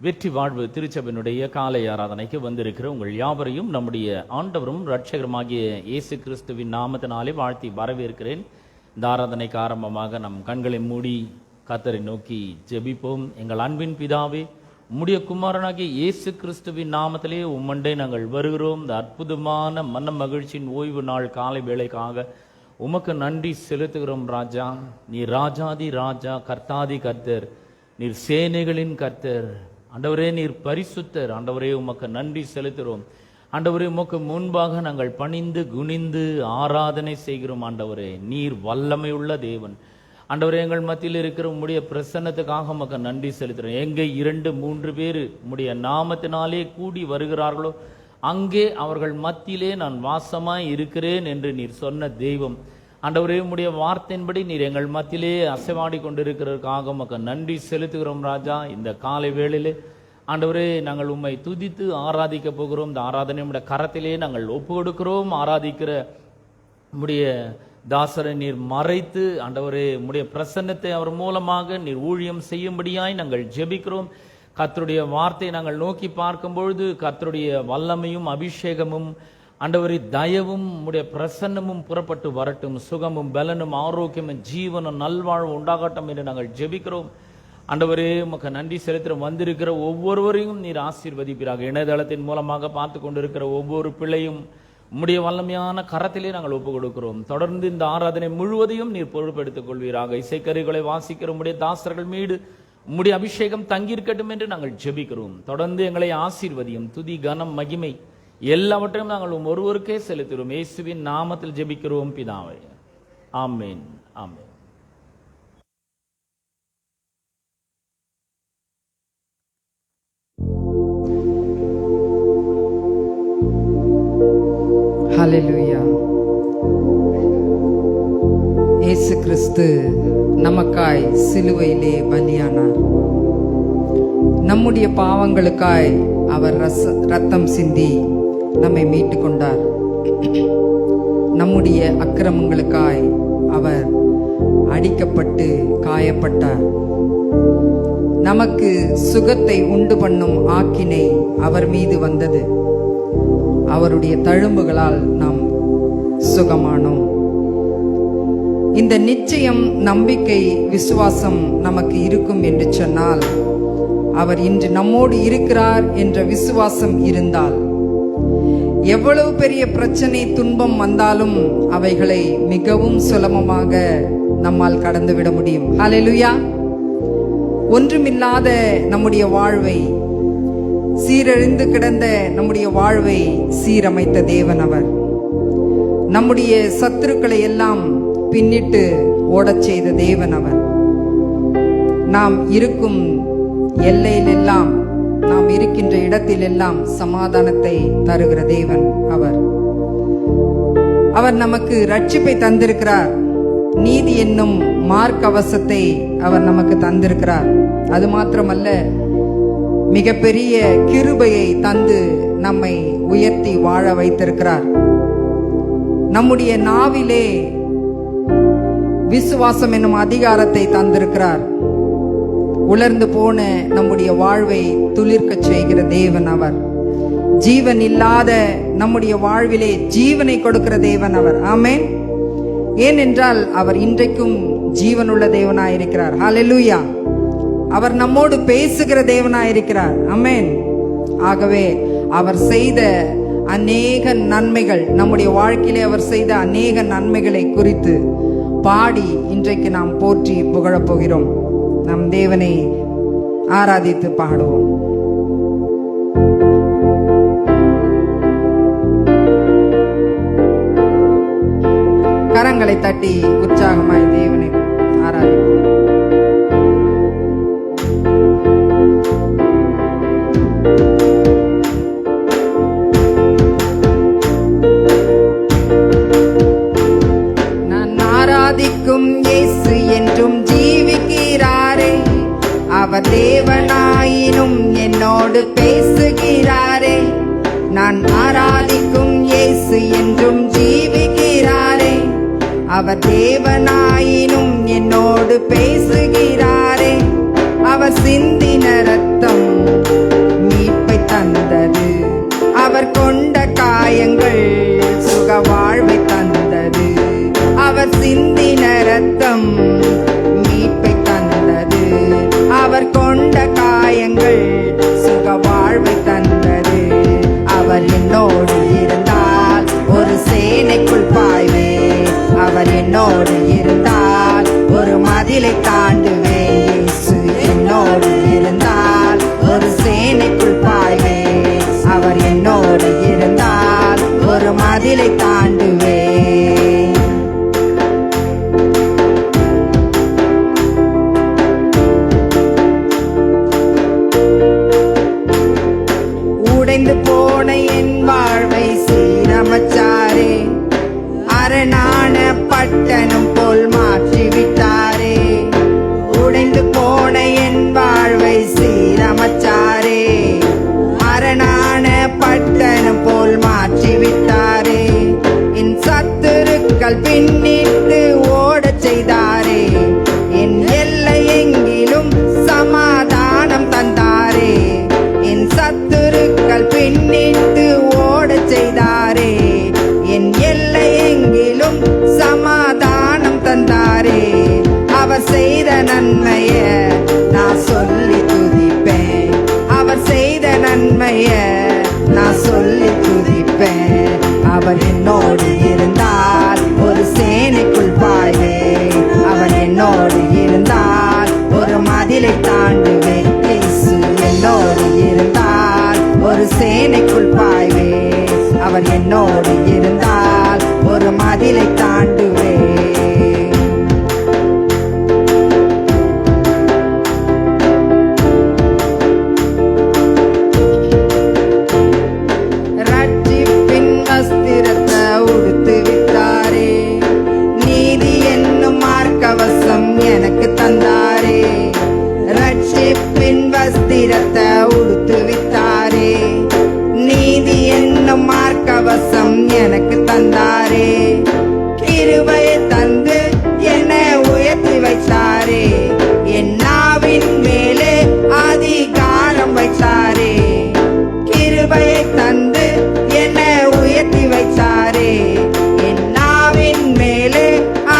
வெற்றி வாழ்வு திருச்சபையினுடைய காலை ஆராதனைக்கு வந்திருக்கிற உங்கள் யாவரையும் நம்முடைய ஆண்டவரும் இரட்சகருமாகிய இயேசு கிறிஸ்துவின் நாமத்தினாலே வாழ்த்தி வரவேற்கிறேன். இந்த ஆராதனைக்கு ஆரம்பமாக நம் கண்களை மூடி கர்த்தரை நோக்கி ஜெபிப்போம். எங்கள் அன்பின் பிதாவே, உம்முடைய குமாரனாகிய இயேசு கிறிஸ்துவின் நாமத்திலே உம்மண்டை நாங்கள் வருகிறோம். இந்த அற்புதமான மன மகிழ்ச்சியின் ஓய்வு நாள் காலை வேளைக்காக உமக்கு நன்றி செலுத்துகிறோம். ராஜா, நீ ராஜாதி ராஜா, கர்த்தாதி கர்த்தர், நீர் சேனைகளின் கர்த்தர். ஆண்டவரே, நீர் பரிசுத்தர். ஆண்டவரே, உமக்கு நன்றி செலுத்துகிறோம். ஆண்டவரே, உமக்கு முன்பாக நாங்கள் பணிந்து குனிந்து ஆராதனை செய்கிறோம். ஆண்டவரே, நீர் வல்லமையுள்ள தேவன். ஆண்டவரே, எங்கள் மத்தியில் இருக்கிற உம்முடைய பிரசன்னத்துக்காக உமக்கு நன்றி செலுத்துகிறோம். எங்கே 2-3 பேர் உம்முடைய நாமத்தினாலே கூடி வருகிறார்களோ அங்கே அவர்கள் மத்தியிலே நான் வாசமாய் இருக்கிறேன் என்று நீர் சொன்ன தெய்வம். ஆண்டவரே, உம்முடைய வார்த்தையின்படி நீர் எங்கள் மத்தியிலே அசைவாடி கொண்டிருக்கிறதுக்காக உமக்கு நன்றி செலுத்துகிறோம். ராஜா, இந்த காலை வேளையிலே ஆண்டவரே, நாங்கள் உம்மை துதித்து ஆராதிக்க போகிறோம். இந்த ஆராதனை உம்முடைய கரத்திலே நாங்கள் ஒப்பு கொடுக்கிறோம். ஆராதிக்கிற உம்முடைய தாசரை நீர் மறைத்து ஆண்டவரே, உம்முடைய பிரசன்னத்தை அவர் மூலமாக நீர் ஊழியம் செய்யும்படியாய் நாங்கள் ஜெபிக்கிறோம். கர்த்தருடைய வார்த்தையை நாங்கள் நோக்கி பார்க்கும் பொழுது கர்த்தருடைய வல்லமையும் அபிஷேகமும் ஆண்டவரே தயவும் உம்முடைய பிரசன்னமும் புறப்பட்டு வரட்டும். சுகமும் பலனும் ஆரோக்கியமும் ஜீவனும் நல்வாழ்வு உண்டாகட்டும் என்று நாங்கள் ஜெபிக்கிறோம். ஆண்டவரே, உமக்கு நன்றி செலுத்துகிறோம். வந்திருக்கிற ஒவ்வொருவரையும் நீர் ஆசீர்வதிப்பீராக. இணையதளத்தின் மூலமாக பார்த்து கொண்டிருக்கிற ஒவ்வொரு பிள்ளையும் உம்முடைய வல்லமையான கரத்திலே நாங்கள் ஒப்புக் கொடுக்கிறோம். தொடர்ந்து இந்த ஆராதனை முழுவதையும் நீர் பொறுப்பெடுத்துக் கொள்வீராக. இசைக்கருவிகளை வாசிக்கிற உம்முடைய தாசர்கள் மீது உம்முடைய அபிஷேகம் தங்கியிருக்கட்டும் என்று நாங்கள் ஜெபிக்கிறோம். தொடர்ந்து எங்களை ஆசீர்வதியும். துதி கனம் மகிமை எல்லாவற்றையும் நாங்கள் ஒருவருக்கே செலுத்துகிறோம். இயேசுவின் நாமத்தில் ஜெபிக்கிறோம் பிதாவே, ஆமென், ஆமென். ஹல்லேலூயா. இயேசு கிறிஸ்து நமக்காய் சிலுவையிலே பலியானார். நம்முடைய பாவங்களுக்காய் அவர் ரத்தம் சிந்தி நம்மை மீட்டு கொண்டார். நம்முடைய அக்கிரமங்களுக்காய் அவர் அடிக்கப்பட்டு காயப்பட்டார். நமக்கு சுகத்தை உண்டு பண்ணும் ஆக்கினை அவர் மீது வந்தது. அவருடைய தழும்புகளால் நாம் சுகமானோம். இந்த நிச்சயம், நம்பிக்கை, விசுவாசம் நமக்கு இருக்கும் என்று சொன்னால், அவர் இன்று நம்மோடு இருக்கிறார் என்ற விசுவாசம் இருந்தால், எவ்வளவு பெரிய பிரச்சனை துன்பம் வந்தாலும் அவைகளை மிகவும் சுலபமாக நம்மால் கடந்துவிட முடியும். ஹல்லேலூயா. ஒன்றுமில்லாத நம்முடைய வாழ்வை, சீரழிந்து கிடந்த நம்முடைய வாழ்வை சீரமைத்த தேவன் அவர். நம்முடைய சத்துருக்களை எல்லாம் பின்னிட்டு ஓடச் செய்த தேவன் அவர். நாம் இருக்கும் எல்லையிலெல்லாம், நாம் இருக்கின்ற இடத்திலெல்லாம் சமாதானத்தை தருகிற தேவன் அவர். அவர் நமக்கு ரட்சிப்பை தந்திருக்கிறார். நீதி என்னும் மார்க்கவசத்தை அவர் நமக்கு தந்திருக்கிறார். அது மாத்திரமல்ல, மிகப்பெரிய கிருபையை தந்து நம்மை உயர்த்தி வாழ வைத்திருக்கிறார். நம்முடைய நாவிலே விசுவாசம் என்னும் அதிகாரத்தை தந்திருக்கிறார். உலர்ந்து போன நம்முடைய வாழ்வை துளிர்க்கச் செய்கிற தேவன் அவர். ஜீவன் இல்லாத நம்முடைய வாழ்விலே ஜீவனை கொடுக்கிற தேவன் அவர். ஆமென். ஏனென்றால் அவர் இன்றைக்கும் ஜீவனுள்ள தேவனாயிருக்கிறார். ஹல்லேலூயா. அவர் நம்மோடு பேசுகிற தேவனாயிருக்கிறார். ஆமென். ஆகவே அவர் செய்த அநேக நன்மைகள், நம்முடைய வாழ்க்கையிலே அவர் செய்த அநேக நன்மைகளை குறித்து பாடி இன்றைக்கு நாம் போற்றி புகழப் போகிறோம். நம் தேவனை ஆராதித்து பாடுவோம். கரங்களை தட்டி உற்சாகமாய் தேவனை ஆராதிப்போம். நான் ஆராதிக்கும் இயேசு என்றும் ஜீவிக்கிறாரே. அவர் தேவனாயினும் என்னோடு பேசுகிறாரே. நான் ஆராதிக்கும் இயேசு என்றும் ஜீவிக்கிறாரே. அவர் தேவனாயினும் என்னோடு பேசுகிறாரே. அவர் அவர் சிந்தின ரத்தம் மீட்பை தந்தது. அவர் கொண்ட காயங்கள் சுக வாழ்வை தந்தது. அவர் சிந்தின ரத்தம் மீட்பை தந்தது. அவர் கொண்ட காயங்கள் சுக வாழ்வை தந்தது. அவர் என்னோடு இருந்தால் ஒரு சேனைக்குள் பாய்வே. அவர் என்னோடு இருந்தால் ஒரு மதிலை தாண்டுவே. இயேசு என்னோடு இருந்தால் ஒரு சேனைக்குள் பாய்வே. அவர் என்னோடு இருந்தால் ஒரு மதிலை தாண்டுவே. உடைந்து போன என் வாழ்வை சீரமைச்சாரே. அரணான பட்டணம் போல் மாற்றிவிட்டாரே. உடைந்து போன என் வாழ்வை சீரமைச்சாரே. அரணான பட்டணம் போல் மாற்றிவிட்டாரே. என் சத்துருக்கள் பின்னிட்டு ஓடச் செய்தாரே. என் எல்லை எங்கிலும் சமாதானம் தந்தாரே. என் சத்துருக்கள் பின்னிட்டு ஓடச் செய்தாரே. என் எல்லை எங்கிலும் சமாதானம் தந்தாரே. அவர் செய்த நன்மைய நான் சொல்லி துதிப்பேன். அவர் செய்த நன்மைய நான் சொல்லி துதிப்பேன். அவர் என்னோடு இருந்தால் ஒரு சேனைக்குள் பாய்வே. அவர் என்னோடு இருந்தால் ஒரு மதிலை தாண்டுவே. இயேசு என்னோடு இருந்தால் ஒரு சேனைக்குள் பாய்வே. அவர் என்னோடு இருந்தால் ஒரு மதிலை தாண்டுவே. ரட்சிப்பின் வஸ்திரத்தை உடுத்து விட்டாரே. நீதி என்னும் மார்க்கவசம் எனக்கு தந்தாரே. ரட்சிப்பின் வஸ்திரத்தை உடுத்து விட்டாரே. நீதி என்னும் மார்க்கவசம் எனக்கு தந்தாரே. கிருபையை தந்து என்னை உயர்த்தி வைத்தாரே. என் நாவின் மேலே அதிகாரம் வைத்தாரே. கிருபையை தந்து என்னை உயர்த்தி வைத்தாரே. என் நாவின் மேலே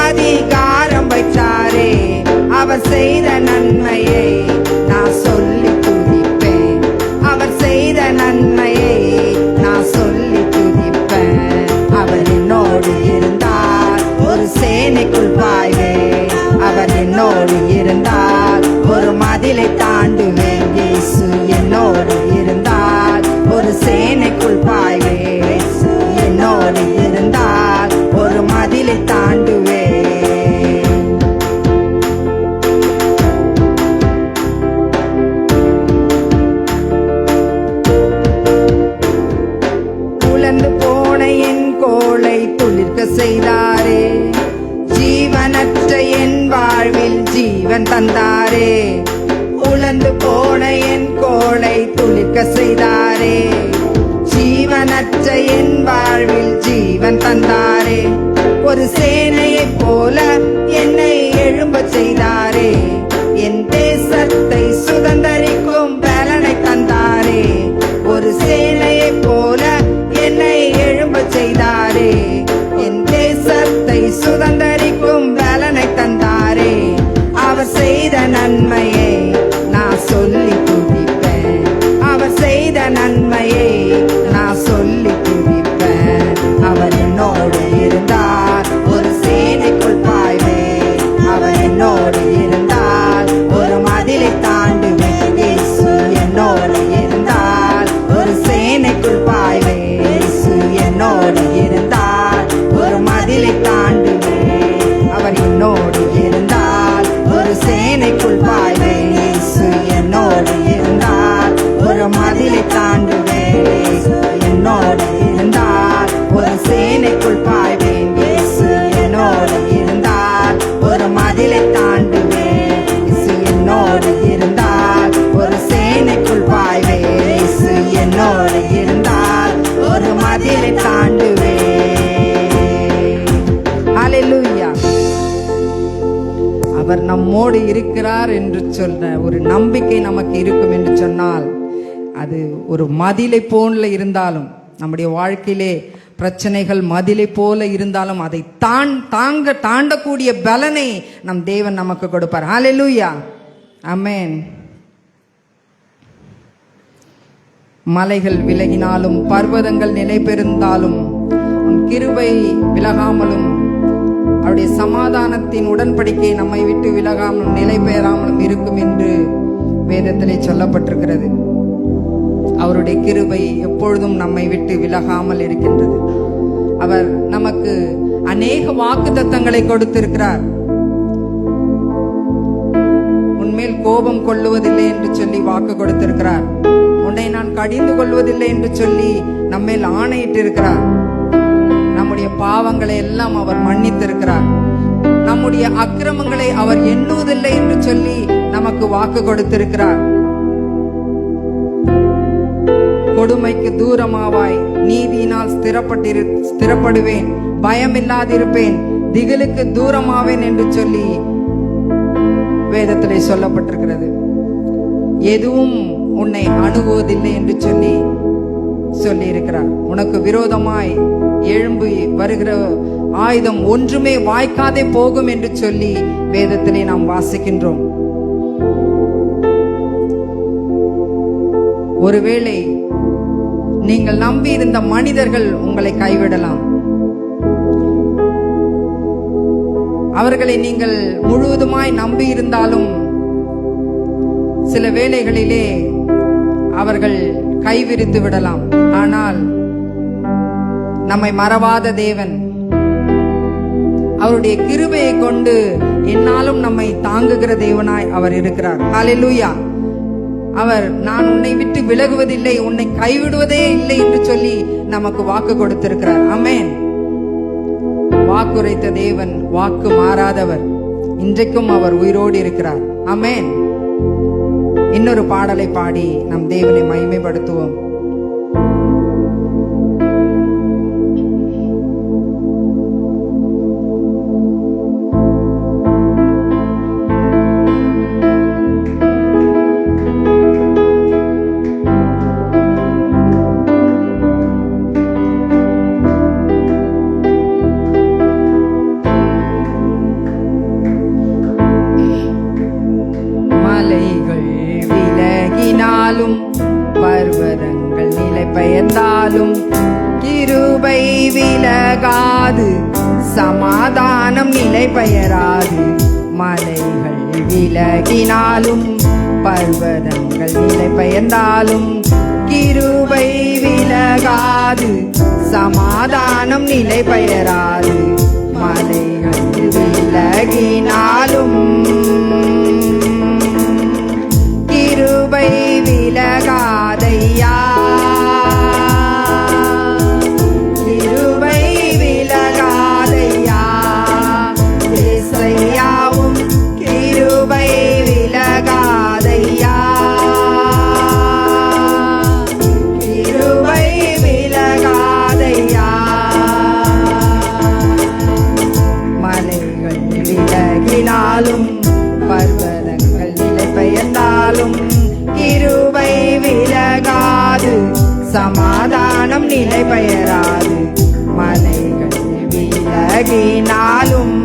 அதிகாரம் வைத்தாரே. அவர் செய்த நன்மையை நான் சொல்லி துதிப்பேன். அவர் செய்த நன்மையை நான் சொல்லி துதிப்பேன். அவர் என்னோடு இருந்தால் ஒரு சேனைக்குள் பாய்வே. அவர் என்னோடு இருந்தால் ஒரு மதிலை தாண்டுவேன். இயேசு என்னோடு இருந்தால் ஒரு சேனைக்குள் பாய்வே. என்னோடு இருந்தால் ஒரு மதிலை தாண்டுவேன். உலர்ந்து போன என் கோளை துளிர்க்க செய்தாரே. ஜீவனற்ற என் வாழ்வில் ஜீவன் தந்தாரே. உலர்ந்து போன என் கோளை துளிர்க்க செய்தாரே. ஜீவனற்ற என் வாழ்வில் ஜீவன் தந்தாரே. ஒரு சேனையைப் போல என்னை எழும்பச் செய்தாரே. என் தேசத்தை சுதந்தரிக்கும் பலனை தந்தாரே. ஒரு சேனையைப் போல என்னை எழும்பச் செய்தாரே. என் தேசத்தை சுதந்தரிக்கும் பலனை தந்தாரே. அவர் செய்த நன்மையை நான் சொல்லி துதிப்பேன். அவர் செய்த நன்மையை நான் சொல்லி துதிப்பேன். அவர் என்னோடு இருந்தார் ஒரு நம்மோடு இருக்கிறார் என்று சொன்ன ஒரு நம்பிக்கை நமக்கு இருக்கும் என்று சொன்னால், அது ஒரு மதிலை போல இருந்தாலும், நம்முடைய வாழ்க்கையிலே பிரச்சனைகள் மதிலை போல இருந்தாலும் அதை தாண்டக்கூடிய பலனை நம் தேவன் நமக்கு கொடுப்பார். ஹல்லேலூயா, ஆமென். மலைகள் விலகினாலும் பர்வதங்கள் நிலை பெறுந்தாலும் உன் கிருபை விலகாமலும் அவருடைய சமாதானத்தின் உடன்படிக்கை நம்மை விட்டு விலகாமலும் நிலை பெறாமலும் இருக்கும் என்று வேதத்திலே சொல்லப்பட்டிருக்கிறது. அவருடைய கிருபை எப்பொழுதும் நம்மை விட்டு விலகாமல் இருக்கின்றது. அவர் நமக்கு அநேக வாக்குத்தத்தங்களை கொடுத்திருக்கிறார். உன்மேல் கோபம் கொள்ளுவதில்லை என்று சொல்லி வாக்கு கொடுத்திருக்கிறார். உன்னை நான் கடிந்து கொள்வதில்லை என்று சொல்லி நம்மேல் ஆணையிட்டு இருக்கிறார். நம்முடைய பாவங்களை எல்லாம் அவர் மன்னித்திருக்கிறார். நம்முடைய அக்கிரமங்களை அவர் எண்ணுவதில்லை என்று சொல்லி நமக்கு வாக்கு கொடுத்திருக்கிறார். கொடுமைக்கு தூரமாவாய், நீதியினால் ஸ்திரப்படுவேன், பயமில்லாதிருப்பேன், திகிலுக்கு தூரமாவேன் என்று சொல்லி வேதத்திலே சொல்லப்பட்டிருக்கிறது. எதுவும் உன்னை அணுகுவதில்லை என்று சொல்லி இருக்கிறார். உனக்கு விரோதமாய் எழும்பி வருகிற ஆயுதம் ஒன்றுமே வாய்க்காதே போகும் என்று சொல்லி வேதத்திலே நாம் வாசிக்கின்றோம். ஒருவேளை நீங்கள் நம்பி இருந்த மனிதர்கள் உங்களை கைவிடலாம். அவர்களை நீங்கள் முழுவதுமாய் நம்பி இருந்தாலும் சில வேளைகளிலே அவர்கள் கைவிரித்து விடலாம். ஆனால் நம்மை மறவாத தேவன் அவருடைய கிருபையை கொண்டு என்னாலும் நம்மை தாங்குகிற தேவனாய் அவர் இருக்கிறார். ஹல்லேலூயா. அவர் நான் உன்னை விட்டு விலகுவதில்லை, உன்னை கைவிடுவதே இல்லை என்று சொல்லி நமக்கு வாக்கு கொடுத்திருக்கிறார். ஆமென். வாக்குரைத்த தேவன் வாக்கு மாறாதவர். இன்றைக்கும் அவர் உயிரோடு இருக்கிறார். ஆமென். இன்னொரு பாடலை பாடி நம் தேவனை மகிமைப்படுத்துவோம். பர்வதங்கள் நிலை பெயர்ந்தாலும் கிருபை விலகாது, சமாதானம் நிலை பெயராது. மலைகள் விலகினாலும் பர்வதங்கள் நிலை பெயர்ந்தாலும் கிருபை விலகாது, சமாதானம் நிலை பெயராது. மலைகள் விலகினாலும் கிருபை விலகாதையா, கிருபை விலகாதையா. இயேசையாவும் கிருபை விலகாதையா, கிருபை விலகாதையா. மலைகள் விலகினாலும் பர்வதங்கள் நிலை பெயர்ந்தாலும் கிருபை விலகாது, சமாதானம் நிலை பெயராது. மலைகள் விலகினாலும்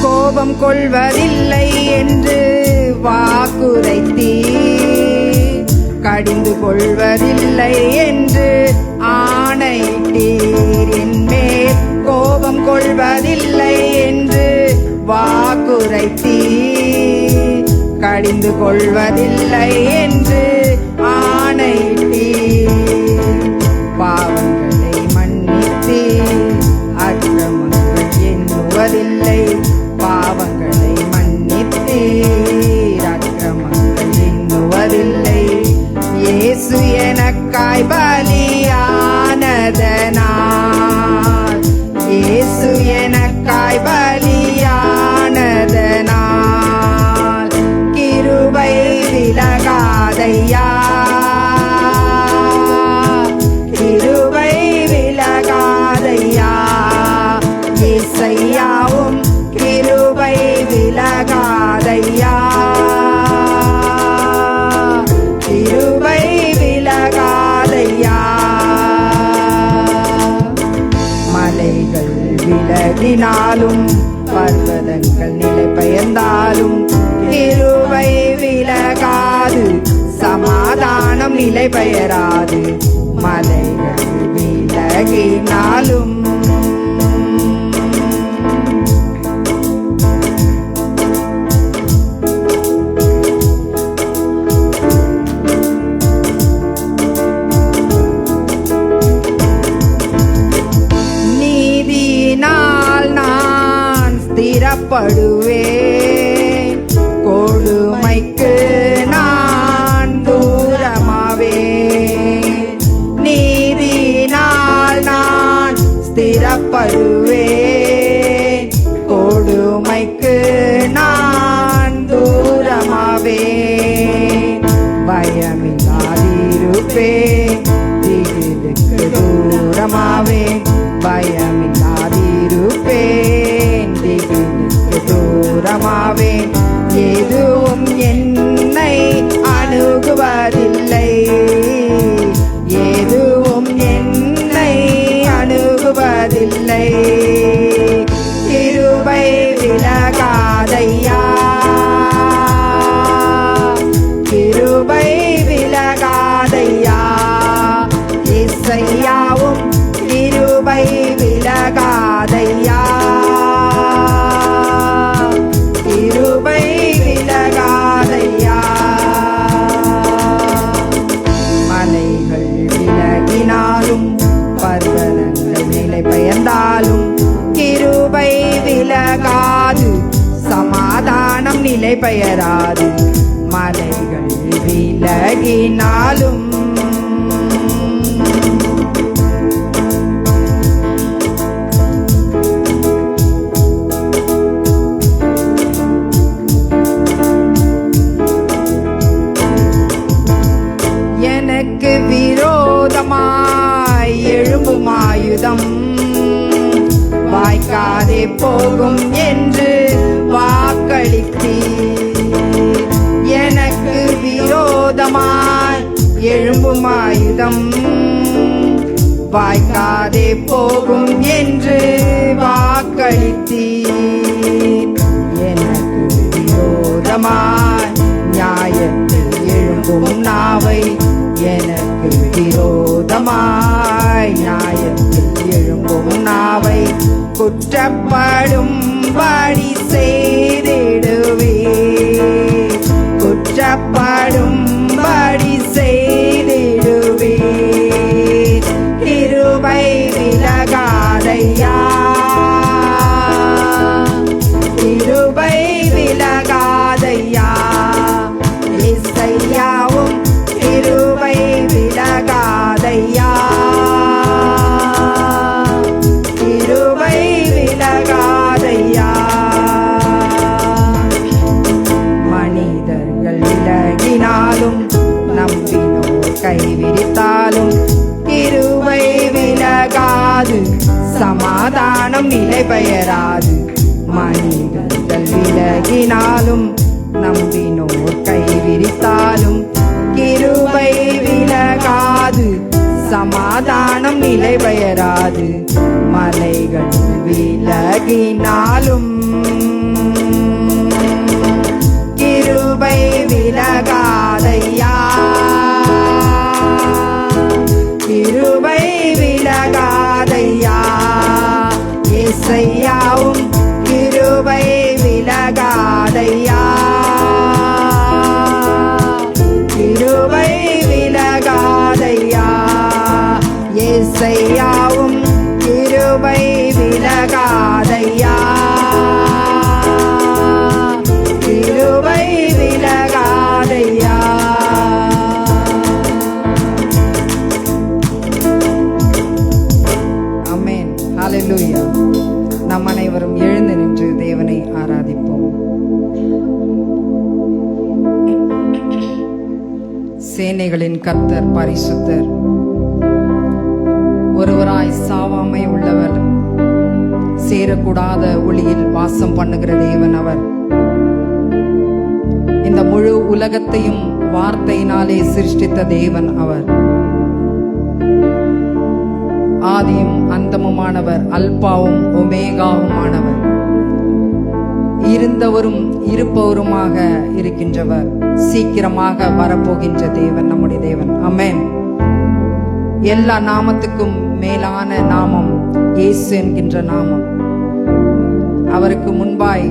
கோபம் கொள்வதில்லை என்று வாக்குரைத்தீர், கடிந்து கொள்வதில்லை என்று ஆணையிட்டீர். என்மேல் கோபம் கொள்வதில்லை என்று வாக்குரைத்தீர், கடிந்து கொள்வதில்லை என்று ஆணையிட்டீர். பாவங்களை மன்னித்தீர், அக்கிரமங்கள் எண்ணுவதில்லை. பாவங்களை மன்னித்தீர், அக்கிரமங்கள் எண்ணுவதில்லை. இயேசு எனக்காய் பலியானதனால், இயேசு எனக்காய் பலியானதனால் விலகினாலும் பர்வதங்கள் நிலை பெயர்ந்தாலும் கிருபை விலகாது, சமாதானம் நிலை பெயராது. மலைகள் விலகினாலும் நீதியினால் நான் ஸ்திரப்படுவேன், கொடுமைக்கு நான் தூரமாவேன். நீதியினால் நான் ஸ்திரப்படுவேன், கொடுமைக்கு நான் தூரமாவேன். பயமில்லாதிருப்பேன், திகிலுக்கு தூரமாவேன். பயமில்லாதிருப்பேன், திகிலுக்கு தூரமாவேன். எதுவும் என்னை அணுகுவதில்லை, எதுவும் என்னை அணுகுவதில்லை. கிருபை விலகாதையா, கிருபை விலகாதையா. இசையாவும் கிருபை விலகாதையா, கிருபை விலகாதையா. மலைகள் விலகினாலும் பர்வதங்கள் நிலை பெயர்ந்தாலும் கிருபை விலகாது, சமாதானம் நிலை பெயராது. மலைகள் விலகினாலும் எனக்கு விரோதமாய் எழும்பும் ஆயுதம் வாய்க்காதே போகும் என்று வாக்களித்தீர். எனக்கு விரோதமாய் எழும்பும் ஆயுதம் வாய்க்காதே போகும் என்று வாக்களித்தீர். எனக்கு விரோதமாய் நியாயத்தில் எழும்பும் நாவை, எனக்கு விரோதமாய் நியாயத்தில் எழும்பும் நாவை குற்றப்படும்படி செய்திடுவே, குற்றப்படும்படி செய்திடுவே. கிருபை விலகாதையா, கிருபை விலகாதையா. இசையாவும் கிருபை விலகாதையா, கிருபை விலகாதையா. மனிதர்கள் விலகினாலும் நம்பினோர் கைவிரித்தாலும் கிருபை விலகாது, சமாதானம் நிலை பெயராது. மனிதர்கள் விலகினாலும் நம்பினோர் கைவிரித்தாலும் கிருபை விலகாது, சமாதானம் நிலை பெயராது. மலைகள் விலகினாலும் கிருபை விலகாதையா, கிருபை விலகாதையா. இசையாவும் கிருபை விலகாதையா, கிருபை விலகாதையா. இசையாவும் கிருபை விலகாதையா, கிருபை விலகாதையா. ஆமென், ஹல்லேலூயா. நம் அனைவரும் எழுந்து நின்று தேவனை ஆராதிப்போம். சேனைகளின் கர்த்தர் பரிசுத்தர், ஒருவராய் சாவாமை உள்ளவர், சேரக்கூடாத ஒளியில் வாசம் பண்ணுகிற தேவன் அவர். இந்த முழு உலகத்தையும் வார்த்தையினாலே சிருஷ்டித்த தேவன் அவர். ஆதியும் அந்தமுமானவர், அல்பாவும் ஒமேகாவுமானவர், இருந்தவரும் இருப்பவருமாக இருக்கின்றவர், சீக்கிரமாக வரப்போகின்ற தேவன் நம்முடைய தேவன். ஆமென். எல்லா நாமத்துக்கும் மேலான நாமம் இயேசு என்கின்ற நாமம். அவருக்கு முன்பாய்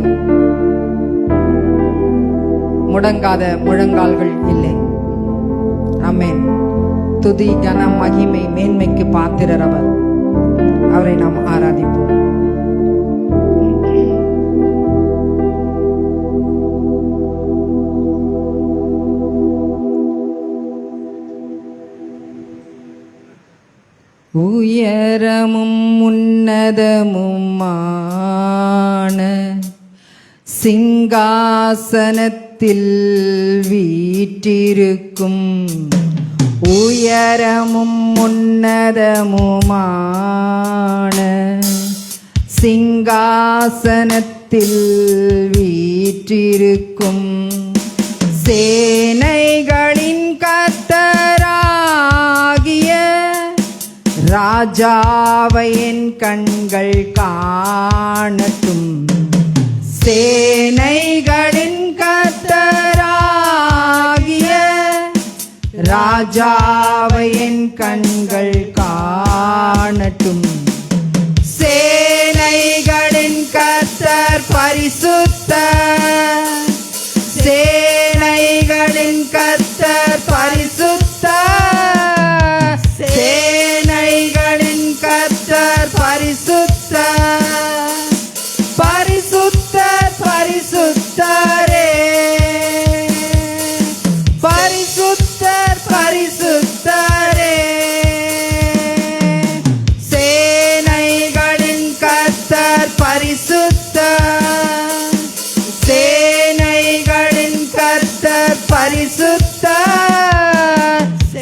முடங்காத முழங்கால்கள் இல்லை. ஆமென். துதி, கன, மகிமை, மேன்மைக்கு பாத்திரர் அவர். அவரை நாம் ஆராதிப்போம். உயரமும் உன்னதமுமான சிங்காசனத்தில் வீற்றிருக்கும், உயரமும் உன்னதமுமான சிங்காசனத்தில் வீற்றிருக்கும் சேனைகளின் கர்த்தராகிய ராஜாவை என் கண்கள் காணட்டும். சேனைகளின் கர்த்தராகிய ராஜாவை என் கண்கள் காணட்டும். சேனைகளின் கர்த்தர் பரிசுத்தர், சேனைகளின் கர்த்தர் பரிசுத்தர், சேனைகளின் கர்த்தர் பரிசுத்தர், பரிசுத்தர் பரிசுத்தரே, பரிசுத்தர் பரிசுத்தரே. சேனைகளின் கர்த்தர் பரிசுத்தர், சேனைகளின் கர்த்தர் பரிசுத்தர்,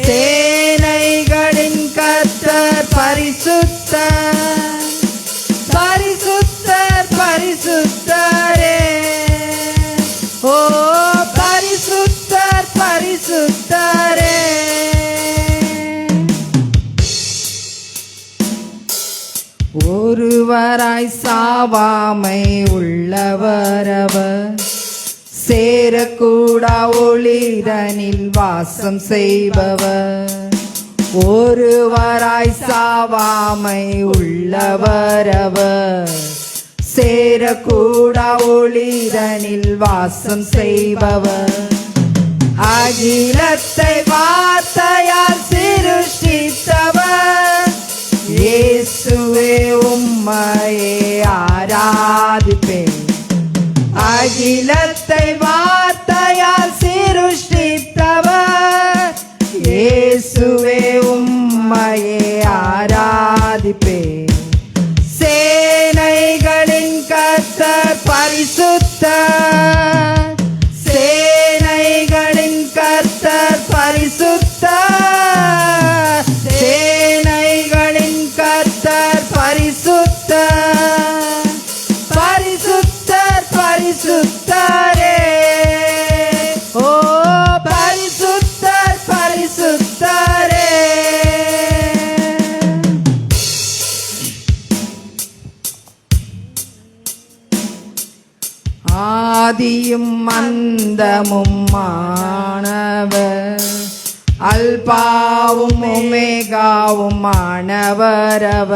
சேனைகளின் கர்த்தர் பரிசுத்தர், பரிசுத்தர் பரிசுத்தரே. ஓ பரிசுத்தர் பரிசுத்தரே. ஒருவராய் சாவாமை உள்ளவரவர், சேரக்கூடா ஒளிதனில் வாசம் செய்பவர். ஒருவராய் சாவாமை உள்ளவரவர், சேரக்கூடா ஒளிதனில் வாசம் செய்பவர். அகிலத்தை வார்த்தையால் சிருஷ்டித்தவர், இயேசுவே உம்மையே ஆராதிப்பேன். அகிலத்தை வார்த்தையால் சிருஷ்டித்தவர், இயேசுவே உம்மையே ஆராதிப்பேன். சேனைகளின் கர்த்தர் பரிசுத்தர், சேனைகளின் கர்த்தர் பரிசுத்தர், சேனைகளின் கர்த்தர் பரிசுத்தர், பரிசுத்தர் பரிசுத்தரே. ஓ பரிசுத்தர் பரிசுத்தரே. ஆதியும் அந்தமும் மாணவர், அல்பாவும் ஒமேகாவும் மாணவரவர்.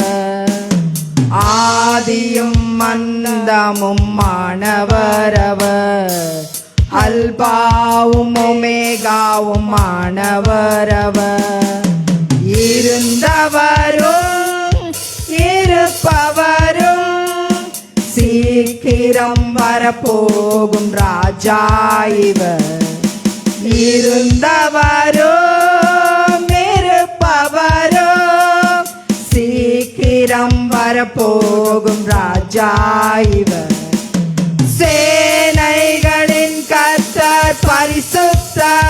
ஆதியும் அந்தமும் மாணவரவர், அல்பாவும் ஒமேகாவும் மாணவரவர். இருந்தவரும் இருப்பவரும், சீக்கிரம் வரப்போகும் ராஜா இவர். இருந்தவரும் இருப்பவரும், சீக்கிரம் வரப்போகும் ராஜா இவர். சேனைகளின் கர்த்தர் பரிசுத்தர்,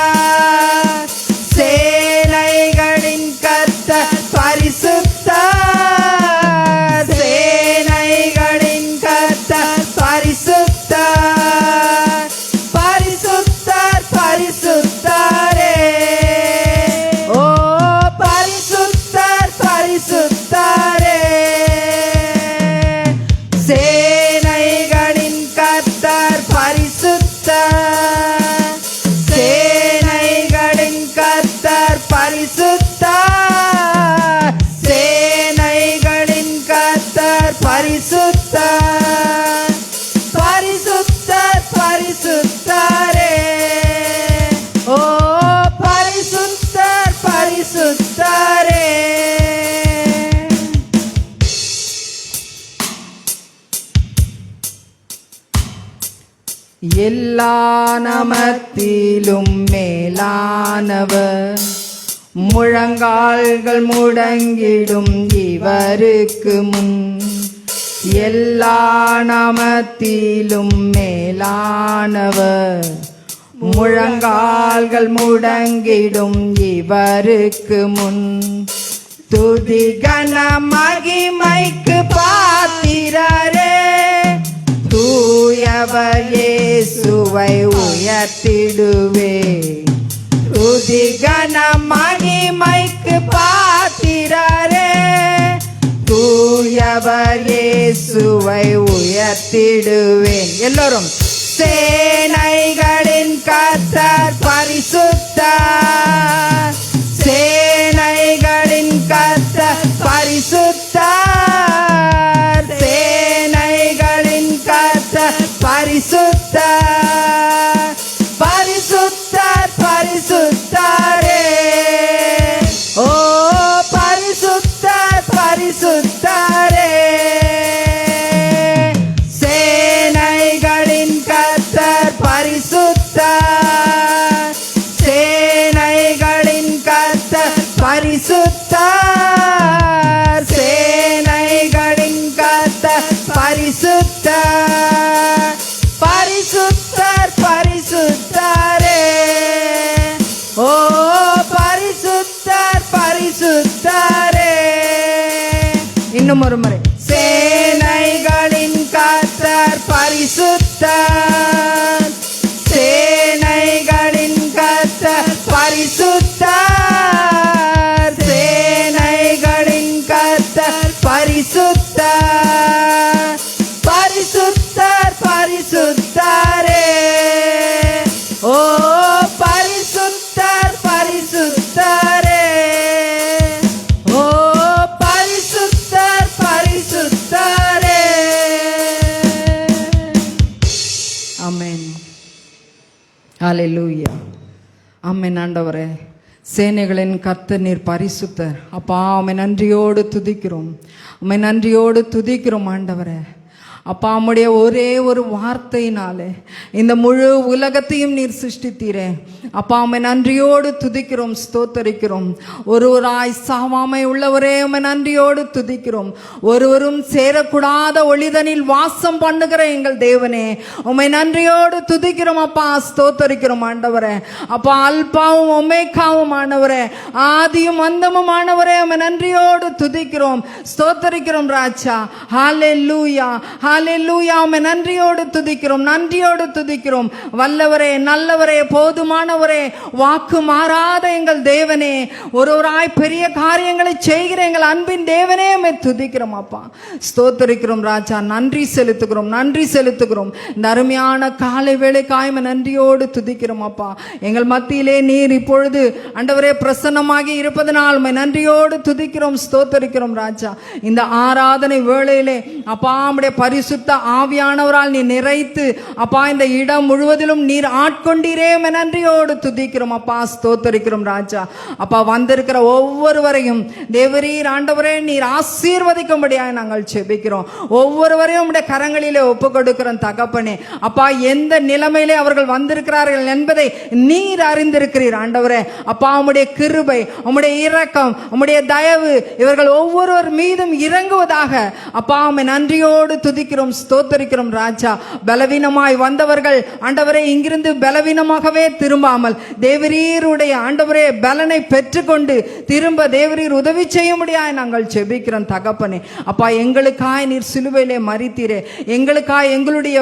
சேனைகளின் கர்த்தர் பரிசுத்தர், சேனைகளின் கர்த்தர் பரிசுத்தர், பரிசுத்தர் பரிசுத்தரே. பரிசுத்தர், சேனைகளின் கர்த்தர் பரிசுத்தர், பரிசுத்தர் பரிசுத்தரே. ஓ பரிசுத்தர் பரிசுத்தரே. எல்லா நமத்திலும் மேலானவர், முழங்கால்கள் முடங்கிடும் இவருக்கு முன். எல்லா நமத்திலும் மேலானவர், முழங்கால்கள் முடங்கிடும் இவருக்கு முன். துதி கன மகிமைக்கு பாத்திரரே, தூயவர் இயேசுவை உயர்த்திடுவே. துதி கன மகிமைக்கு பாத்திரரே, தூயவர் இயேசுவை உயர்த்திடுவேன். எல்லோரும் சேனைகளின் கர்த்தர் பரிசுத்தர், சேனைகளின் கர்த்தர் பரிசுத்தர், சேனைகளின் கர்த்தர் பரிசுத்தர், பரிசுத்தர் பரிசுத்தரே. ஓ பரிசுத்தர் பரிசுத்தரே. சேனைகளின் கர்த்தர் பரிசுத்தர், சேனைகளின் கர்த்தர் பரிசுத்தர், சேனைகளின் கர்த்தர் பரிசுத்தர், பரிசுத்தர் பரிசுத்தரே. ஓ பரிசுத்தர் பரிசுத்தரே. இன்னும் ஒரு முறை. சேனைகளின் கர்த்தர் பரிசுத்தர், சேனைகளின் கர்த்தர் பரிசுத்தர், சேனைகளின் கர்த்தர் பரிசுத்தர், பரிசுத்தர் பரிசுத்தரே. ஓ பரிசுத்தர் பரிசுத்தரே. ஓ பரிசுத்தர் பரிசுத்தரே. ஆமென். ஹல்லேலூயா. ஆமென். ஆண்டவரே, சேனைகளின் கர்த்தர் நீர் பரிசுத்தர். அப்பா, உம்மை நன்றியோடு துதிக்கிறோம், உம்மை நன்றியோடு துதிக்கிறோம் ஆண்டவரே. அப்பா, உம்முடைய ஒரே ஒரு வார்த்தையினாலே இந்த முழு உலகத்தையும் நீர் சிருஷ்டித்தீரே. அப்பா, உம்மை நன்றியோடு துதிக்கிறோம், ஸ்தோத்தரிக்கிறோம். ஒருவராய் சாவாமை உள்ளவரே, உம்மை நன்றியோடு துதிக்கிறோம். ஒருவரும் சேரக்கூடாத ஒளிதனில் வாசம் பண்ணுகிற எங்கள் தேவனே, உம்மை நன்றியோடு துதிக்கிறோம். அப்பா, ஸ்தோத்தரிக்கிறோம் ஆண்டவரே. அப்பா, அல்பாவும் ஒமேகாவும் ஆனவரே, ஆதியும் அந்தமும் ஆனவரே, உம்மை நன்றியோடு துதிக்கிறோம், ஸ்தோத்தரிக்கிறோம் ராஜா. ஹல்லேலூயா ஹல்லேலூயா. உம்மை நன்றியோடு துதிக்கிறோம், நன்றியோடு துதிக்கிறோம். வல்லவரே, நல்லவரே, போதுமானவரே, வாக்கு மாறாத எங்கள் தேவனே, ஒருவராய் பெரிய காரியங்களை செய்கிற எங்கள் அன்பின் தேவனே, உம்மை துதிக்கிறோம் அப்பா, ஸ்தோத்தரிக்கிறோம் ராஜா. நன்றி செலுத்துகிறோம், நன்றி செலுத்துகிறோம். இந்த அருமையான காலை வேளைக்காய் நன்றியோடு துதிக்கிறோம் அப்பா. எங்கள் மத்தியிலே நீர் இப்பொழுது ஆண்டவரே பிரசன்னமாகி இருப்பதனால் உம்மை நன்றியோடு துதிக்கிறோம், ஸ்தோத்தரிக்கிறோம் ராஜா. இந்த ஆராதனை வேளையிலே அப்பா, உம்முடைய பரிசுத்த ஆவியானவரால் நீர் நிறைத்து அப்பா, இந்த இடம் முழுவதிலும் நீர் ஆட்கொண்டீரே, உம்மை நன்றியோடு துதிக்கிறோம் அப்பா, ஸ்தோத்தரிக்கிறோம் ராஜா. அப்பா, வந்திருக்கிற ஒவ்வொருவரையும் தேவரீர் ஆண்டவரே நீர் ஆசீர்வதிக்கும்படியாக நாங்கள் செபிக்கிறோம். ஒவ்வொருவரையும் உம்முடைய கரங்களிலே ஒப்பு கொடுக்கிறோம் தகப்பனே. அப்பா, எந்த நிலைமையிலே அவர்கள் வந்திருக்கிறார்கள் என்பதை நீர் அறிந்திருக்கிறீர் ஆண்டவரே. அப்பா, உம்முடைய கிருபை, உம்முடைய இரக்கம், உம்முடைய தயவு இவர்கள் ஒவ்வொருவர் மீதும் இறங்குவதாக அப்பா, உம்மை நன்றியோடு துதிக்கிறோம், ஸ்தோத்தரிக்கிறோம் ராஜா. பலவீனமாய் வந்தவர்கள் ஆண்டவரே இங்கிருந்து பலவீனமாகவே திரும்பாமல் தேவரீருடைய ஆண்டவரே பலனை பெற்றுக்கொண்டு திரும்ப தேவரீர் உதவி செய்யும்படியாய் நாங்கள் செபிக்கிறோம் தகப்பனே. அப்பா, எங்களுக்காய் நீர் சிலுவையிலே மரித்தீரே, எங்களுக்காய் எங்களுடைய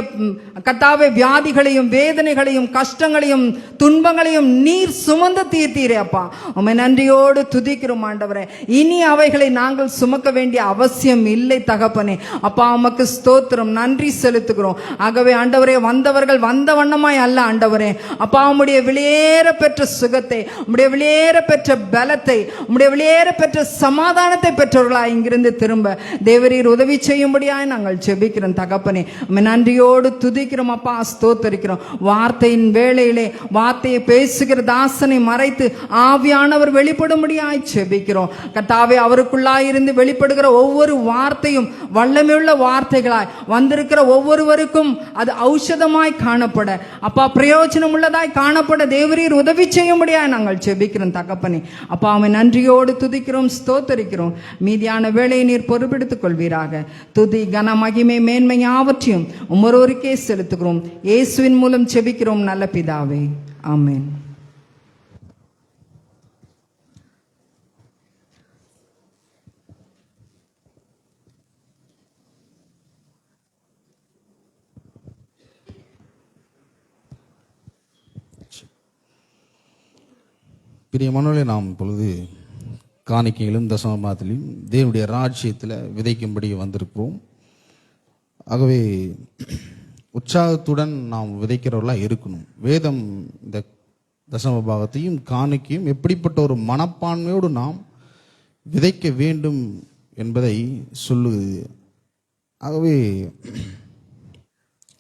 கர்த்தாவே வியாதிகளையும் வேதனைகளையும் கஷ்டங்களையும் துன்பங்களையும் நீர் சுமந்து தீர்த்தீரே அப்பா. உம்மை நன்றியோடு துதிக்கிறோம் ஆண்டவரே. இனி அவைகளை நாங்கள் சுமக்க வேண்டிய அவசியம் இல்லை தகப்பனே. அப்பா, உமக்கு ஸ்தோத்திரம், நன்றி செலுத்துகிறோம். ஆகவே ஆண்டவரே, வந்தவர்கள் வந்த வண்ணமாய் அல்ல ஆண்டவரே, அப்பா உம்முடைய வெளியேற பெற்ற சுகத்தை, உம்முடைய வெளியேற பெற்ற பலத்தை, உம்முடைய வெளியேற பெற்ற சமாதானத்தை பெற்றவர்களாய் இங்கிருந்து திரும்ப தேவரீர் உதவி செய்யும்படியாய் நாங்கள் ஜெபிக்கிறோம் தகப்பனே. உம்மை நன்றியோடு துதிக்கிறோம் அப்பா, ஸ்தோத்தரிக்கிறோம். வார்த்தையின் வேளையிலே வார்த்தையை பேசுகிற தாசனை மறைத்து ஆவியானவர் வெளிப்படும்படியாய் ஜெபிக்கிறோம் கர்த்தாவே. அவருக்குள்ளாயிருந்து வெளிப்படுகிற ஒவ்வொரு வார்த்தையும் வல்லமையுள்ள வார்த்தைகளாய் வந்திருக்கிற ஒவ்வொருவருக்கும் அது ஔஷதமாய் காணப்பட, அப்பா பிரயோஜனம் உள்ளதாய் காணப்பட தேவரீர் உதவி செய்யும்படியாய் நாங்கள் ஜெபிக்கிறோம் தகப்பனே. அப்பா உம்மை நன்றியோடு துதிக்கிறோம், ஸ்தோத்தரிக்கிறோம். மீதியான வேளையை நீர் பொறுப்பெடுத்துக் கொள்வீராக. துதி கன மகிமை மேன்மை யாவற்றையும் உம்மொருவருக்கே செலுத்துகிறோம். இயேசுவின் மூலம் ஜெபிக்கிறோம் நல்ல பிதாவே, ஆமென். பிரியமானவர்களே, நாம் இப்பொழுது காணிக்கையிலும் தசமபாகத்திலும் தேவனுடைய ராஜ்யத்தில் விதைக்கும்படி வந்திருக்கிறோம். ஆகவே உற்சாகத்துடன் நாம் விதைக்கிறவர்களாக இருக்கணும். வேதம் இந்த தசமபாகத்தையும் காணிக்கையும் எப்படிப்பட்ட ஒரு மனப்பான்மையோடு நாம் விதைக்க வேண்டும் என்பதை சொல்லுகிறது. ஆகவே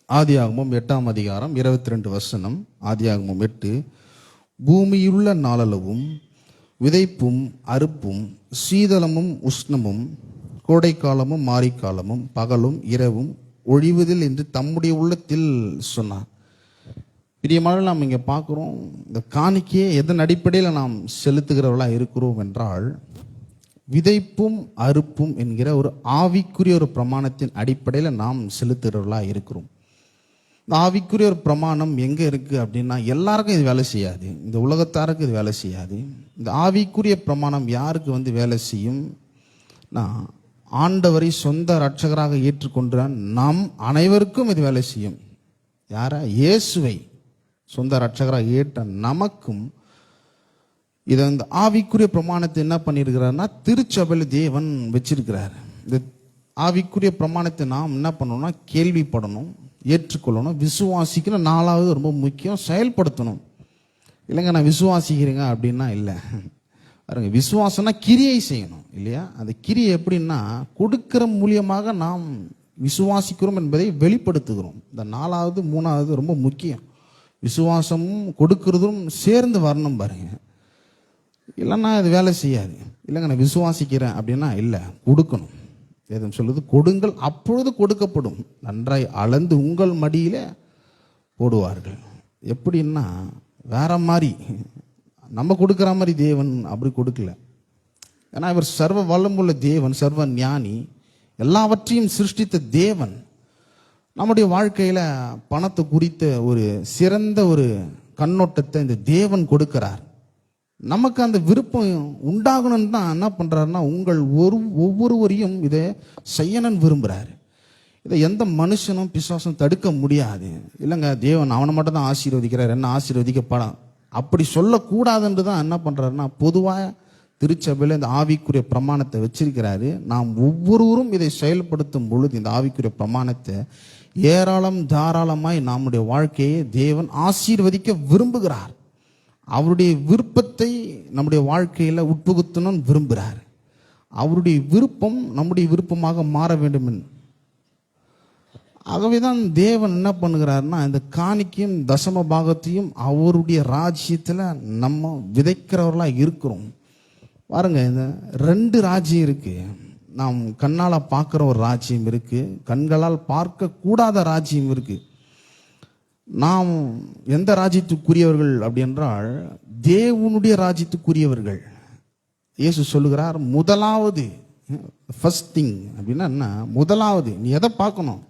ஆதியாகமம் 8ஆம் அதிகாரம் 22 வசனம். ஆதியாகமம் 8, பூமியுள்ள நாளளவும் விதைப்பும் அறுப்பும் சீதளமும் உஷ்ணமும் கோடைக்காலமும் மாரிக்காலமும் பகலும் இரவும் ஒழிவதில் என்று தம்முடைய உள்ளத்தில் சொன்னார். பிரியமான நாம் இங்கே பார்க்குறோம், இந்த காணிக்கையை எதன் அடிப்படையில் நாம் செலுத்துகிறவர்களாக இருக்கிறோம் என்றால், விதைப்பும் அறுப்பும் என்கிற ஒரு ஆவிக்குரிய ஒரு பிரமாணத்தின் அடிப்படையில் நாம் செலுத்துகிறவர்களாக இருக்கிறோம். இந்த ஆவிக்குரிய ஒரு பிரமாணம் எங்கே இருக்குது அப்படின்னா, எல்லாருக்கும் இது வேலை செய்யாது, இந்த உலகத்தாருக்கு இது வேலை செய்யாது. இந்த ஆவிக்குரிய பிரமாணம் யாருக்கு வேலை செய்யும்? நான் ஆண்டவரை சொந்த இரட்சகராக ஏற்றுக்கொண்ட நம் அனைவருக்கும் இது வேலை செய்யும். யாரா? இயேசுவை சொந்த இரட்சகராக ஏற்ற நமக்கும் இதை இந்த ஆவிக்குரிய பிரமாணத்தை என்ன பண்ணியிருக்கிறாருன்னா திருச்சபையில் தேவன் வச்சிருக்கிறார். இந்த ஆவிக்குரிய பிரமாணத்தை நாம் என்ன பண்ணணும்னா கேள்விப்படணும், ஏற்றுக்கொள்ளணும், விசுவாசிக்கணும். 4வது ரொம்ப முக்கியம், செயல்படுத்தணும். இல்லைங்க நான் விசுவாசிக்கிறேங்க அப்படின்னா இல்லை. பாருங்க, விசுவாசம்னா கிரியை செய்யணும் இல்லையா? அந்த கிரியை எப்படின்னா கொடுக்கிற மூலியமாக நாம் விசுவாசிக்கிறோம் என்பதை வெளிப்படுத்துகிறோம். இந்த 4வது 3வது ரொம்ப முக்கியம். விசுவாசமும் கொடுக்கறதும் சேர்ந்து வரணும் பாருங்க. இல்லைன்னா இது வேலை செய்யாது. இல்லைங்க நான் விசுவாசிக்கிறேன் அப்படின்னா இல்லை, கொடுக்கணும். வேதம் சொல்லுது, கொடுங்கள் அப்பொழுது கொடுக்கப்படும், நன்றாய் அளந்து உங்கள் மடியில போடுவார்கள். எப்படின்னா வேற மாதிரி, நம்ம கொடுக்குற மாதிரி தேவன் அப்படி கொடுக்கல. ஏன்னா இவர் சர்வ வல்லமுள்ள தேவன், சர்வ ஞானி, எல்லாவற்றையும் சிருஷ்டித்த தேவன். நம்முடைய வாழ்க்கையில பணத்தை குறித்த ஒரு சிறந்த ஒரு கண்ணோட்டத்தை இந்த தேவன் கொடுக்கிறார். நமக்கு அந்த விருப்பம் உண்டாகணும்னு தான் என்ன பண்றாருன்னா உங்கள் ஒவ்வொருவரையும் இதை செய்யணும்னு விரும்புறாரு. இதை எந்த மனுஷனும் பிசாசும் தடுக்க முடியாது. இல்லைங்க தேவன் அவனை மட்டும் தான் ஆசீர்வதிக்கிறார், என்ன ஆசீர்வதிக்கப்படாது அப்படி சொல்லக்கூடாதுன்று தான் என்ன பண்றாருன்னா பொதுவாக திருச்சபையில் இந்த ஆவிக்குரிய பிரமாணத்தை வச்சிருக்கிறாரு. நாம் ஒவ்வொருவரும் இதை செயல்படுத்தும் பொழுது இந்த ஆவிக்குரிய பிரமாணத்தை ஏராளம் தாராளமாய் நம்முடைய வாழ்க்கையை தேவன் ஆசீர்வதிக்க விரும்புகிறார். அவருடைய விருப்பத்தை நம்முடைய வாழ்க்கையில் உட்புகுத்தணும்னு விரும்புகிறார். அவருடைய விருப்பம் நம்முடைய விருப்பமாக மாற வேண்டும். ஆகவே தான் தேவன் என்ன பண்ணுகிறாருன்னா இந்த காணிக்கையும் தசம பாகத்தையும் அவருடைய ராஜ்யத்தில் நம்ம விதைக்கிறவர்களாக இருக்கிறோம். பாருங்க, இந்த 2 ராஜ்யம் இருக்கு. நாம் கண்ணால் பார்க்குற ஒரு ராஜ்யம் இருக்கு, கண்களால் பார்க்க கூடாத ராஜ்யம் இருக்கு. நாம் எந்த ராஜ்யத்துக்குரியவர்கள் அப்படி என்றால் தேவனுடைய ராஜ்யத்துக்குரியவர்கள். இயேசு சொல்லுகிறார், முதலாவது ஃபர்ஸ்ட் திங் அப்படின்னா என்ன? முதலாவது நீ எதை பார்க்கணும்?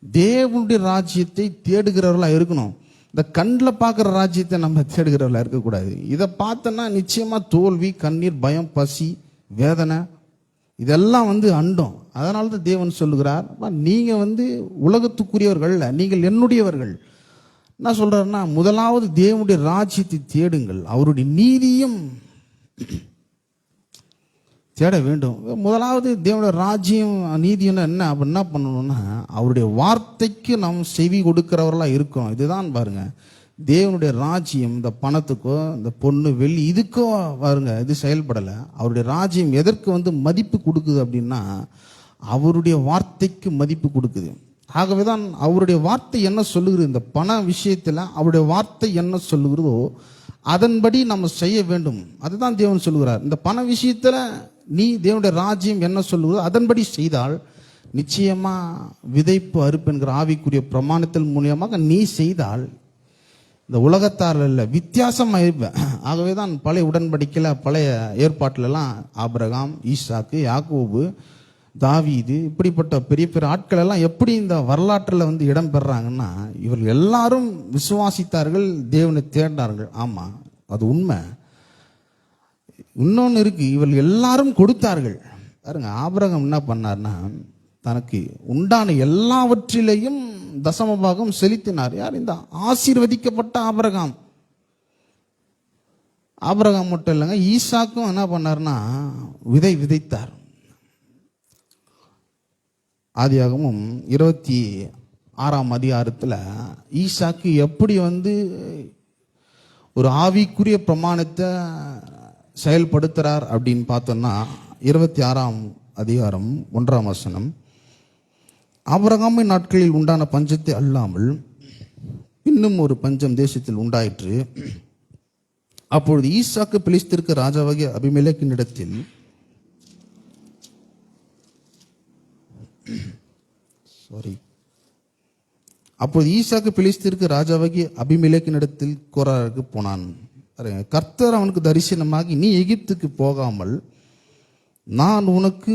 தேவனுடைய ராஜ்யத்தை தேடுகிறவர்களா இருக்கணும். இந்த கண்ணில் பார்க்குற ராஜ்யத்தை நம்ம தேடுகிறவர்களா இருக்கக்கூடாது. இதை பார்த்தோன்னா நிச்சயமா தோல்வி, கண்ணீர், பயம், பசி, வேதனை இதெல்லாம் அண்டம். அதனால தான் தேவன் சொல்லுகிறார், நீங்க உலகத்துக்குரியவர்கள், நீங்கள் என்னுடையவர்கள். என்ன சொல்றாருன்னா முதலாவது தேவனுடைய ராஜ்யத்தை தேடுங்கள், அவருடைய நீதியும் தேட வேண்டும். முதலாவது தேவனுடைய ராஜ்யம் நீதினா என்ன அப்படி என்ன பண்ணணும்னா அவருடைய வார்த்தைக்கு நாம் செவி கொடுக்கிறவர்களாக இருக்கணும். இதுதான் பாருங்க தேவனுடைய ராஜ்யம். இந்த பணத்துக்கோ இந்த பொண்ணு வெள்ளி இதுக்கோ பாருங்க இது செயல்படலை. அவருடைய ராஜ்யம் எதற்கு மதிப்பு கொடுக்குது அப்படின்னா அவருடைய வார்த்தைக்கு மதிப்பு கொடுக்குது. ஆகவே தான் அவருடைய வார்த்தை என்ன சொல்லுகிறது, இந்த பண விஷயத்தில் அவருடைய வார்த்தை என்ன சொல்லுகிறதோ அதன்படி நம்ம செய்ய வேண்டும். அதுதான் தேவன் சொல்லுகிறார். இந்த பண விஷயத்தில் நீ தேவனுடைய ராஜ்யம் என்ன சொல்லுகிறதோ அதன்படி செய்தால் நிச்சயமா விதைப்பு அறுப்பு என்கிற ஆவிக்குரிய பிரமாணத்தின் மூலியமாக நீ செய்தால் இந்த உலகத்தார் இல்லை வித்தியாசமாக இருப்பேன். ஆகவே தான் பழைய உடன்படிக்கையில் பழைய ஏற்பாட்டிலலாம் ஆபிரகாம், ஈசாக்கு, யாக்கோபு, தாவீது இப்படிப்பட்ட பெரிய பெரிய ஆட்கள் எல்லாம் எப்படி இந்த வரலாற்றில் இடம் பெறாங்கன்னா இவர்கள் எல்லாரும் விசுவாசித்தார்கள், தேவனை தேடினார்கள். ஆமாம், அது உண்மை. இன்னொன்று இருக்கு, இவர்கள் எல்லாரும் கொடுத்தார்கள். பாருங்க ஆபிரகாம் என்ன பண்ணார்னா தனக்கு உண்டான எல்லாவற்றிலையும் தசமபாகம் செலுத்தினார். யார்? இந்த ஆசீர்வதிக்கப்பட்ட ஆபிரகாம். ஆபிரகாம் மட்டும் இல்லைங்க, ஈசாக்கும் என்ன பண்ணார்னா விதைத்தார். ஆதியாகமும் 26ஆம் அதிகாரத்தில் ஈசாக்கு எப்படி ஒரு ஆவிக்குரிய பிரமாணத்தை செயல்படுத்துறார் அப்படின்னு பார்த்தோம்னா 26ஆம் அதிகாரம் 1ஆம் வசனம், ஆபிரகாமின் நாட்களில் உண்டான பஞ்சத்தை அல்லாமல் இன்னும் ஒரு பஞ்சம் தேசத்தில் உண்டாயிற்று. அப்பொழுது ஈசாக்கு பெலிஸ்தருக்கு ராஜாவாகிய அபிமெலேக்கின் இடத்தில் அப்போது ஈசாக்கு பெலிஸ்தருக்கு ராஜாவாகி அபிமெலேக்கினிடத்தில் கோராருக்கு போனான். கர்த்தர் அவனுக்கு தரிசனமாகி நீ எகிப்துக்கு போகாமல் நான் உனக்கு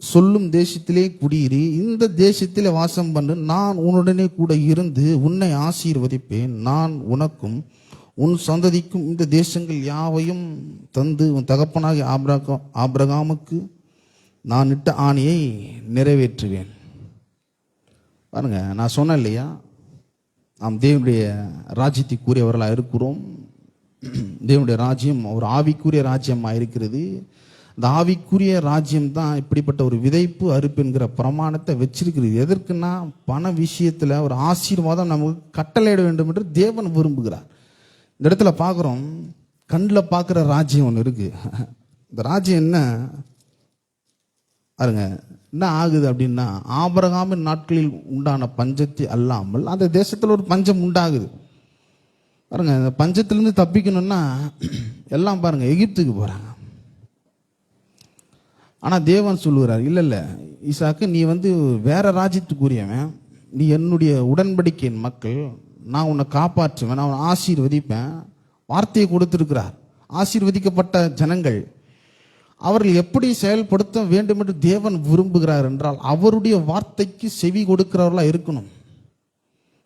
சொல்லும் தேசத்திலே குடியிரு, இந்த தேசத்திலே வாசம் பண்ணு, நான் உன்னுடனே கூட இருந்து உன்னை ஆசீர்வதிப்பேன், நான் உனக்கும் உன் சந்ததிக்கும் இந்த தேசங்கள் யாவையும் தந்து உன் தகப்பனாகிய ஆபிரகாமுக்கு நான் இட்ட ஆணையை நிறைவேற்றுவேன். பாருங்க, நான் சொன்னேன் இல்லையா, நாம் தேவனுடைய ராஜ்யத்தை கூறியவர்களாக இருக்கிறோம். தேவனுடைய ராஜ்யம் ஒரு ஆவிக்குரிய ராஜ்யமாக இருக்கிறது. இந்த ஆவிக்குரிய ராஜ்யம் தான் இப்படிப்பட்ட ஒரு விதைப்பு அறுப்பு என்கிற பிரமாணத்தை வச்சிருக்கிறது. எதற்குன்னா பண விஷயத்தில் ஒரு ஆசீர்வாதம் நமக்கு கட்டளையிட வேண்டும் என்று தேவன் விரும்புகிறார். இந்த இடத்துல பார்க்குறோம், கண்ணில் பார்க்குற ராஜ்யம் ஒன்று இருக்கு. இந்த ராஜ்யம் என்ன பாருங்க, என்ன ஆகுது அப்படின்னா ஆபிரகாமின் நாட்களில் உண்டான பஞ்சத்தை அல்லாமல் அந்த தேசத்தில் ஒரு பஞ்சம் உண்டாகுது. பாருங்க, இந்த பஞ்சத்திலிருந்து தப்பிக்கணும்னா எல்லாம் பாருங்க எகிப்துக்கு போறாங்க. ஆனா தேவன் சொல்லுகிறார், இல்ல ஈசாக்கு, நீ வேற ராஜ்யத்துக்குரியவன், நீ என்னுடைய உடன்படிக்கையின் மக்கள், நான் உன்னை காப்பாற்றுவேன், நான் உன்னை ஆசீர்வதிப்பேன். வார்த்தையை கொடுத்திருக்கிறார். ஆசீர்வதிக்கப்பட்ட ஜனங்கள் அவர்கள் எப்படி செயல்படுத்த வேண்டும் என்று தேவன் விரும்புகிறார் என்றால் அவருடைய வார்த்தைக்கு செவி கொடுக்கிறவர்களா இருக்கணும்.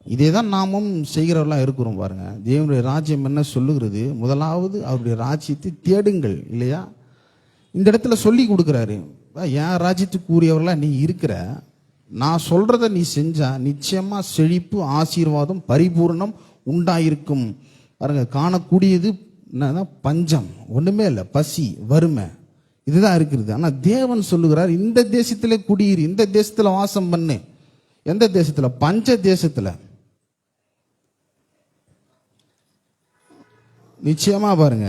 இதே தான் நாமும் செய்கிறவர்களா இருக்கிறோம். பாருங்க, தேவனுடைய ராஜ்யம் என்ன சொல்லுகிறது, முதலாவது அவருடைய ராஜ்யத்தை தேடுங்கள் இல்லையா. இந்த இடத்துல சொல்லி கொடுக்குறாரு, என் ராஜ்யத்துக்கு கூறியவர்களா நீ இருக்கிற, நான் சொல்றத நீ செஞ்சா நிச்சயமா செழிப்பு, ஆசீர்வாதம், பரிபூர்ணம் உண்டாயிருக்கும். பாருங்க, காணக்கூடியது என்னன்னா பஞ்சம், ஒண்ணுமே இல்லை, பசி, வறுமை, இதுதான் இருக்கிறது. ஆனா தேவன் சொல்லுகிறார், இந்த தேசத்துல குடியிரு, இந்த தேசத்துல வாசம் பண்ணு. எந்த தேசத்துல? பஞ்ச தேசத்துல. நிச்சயமா பாருங்க,